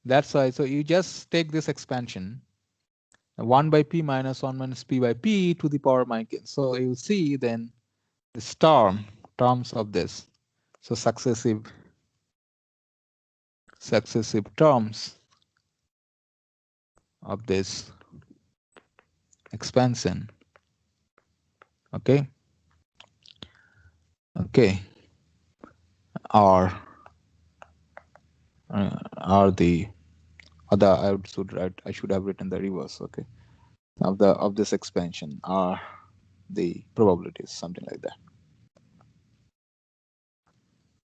That's why, so you just take this expansion, 1 by p minus 1 minus p by p to the power minus k. So you see then this terms of this. So successive terms of this expansion. Okay. Okay. Are the other, I should have written the reverse. Okay. Of this expansion are the probabilities, something like that.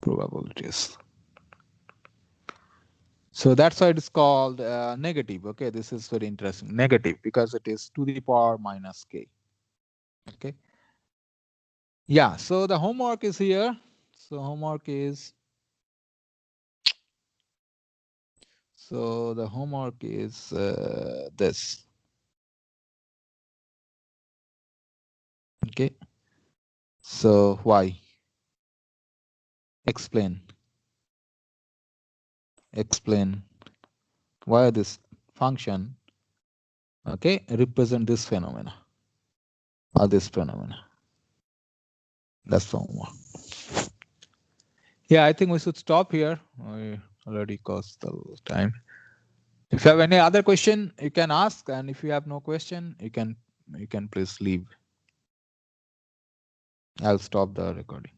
Probabilities. So that's why it is called negative. Okay, this is very interesting. Negative because it is to the power minus k. Okay. Yeah. So the homework is here. So homework is. So the homework is this. Okay. So why? Explain why this function, okay, represent this phenomena or this phenomena. That's the homework. Yeah, I think we should stop here. We already cost the time. If you have any other question, you can ask, and if you have no question, you can please leave. I'll stop the recording.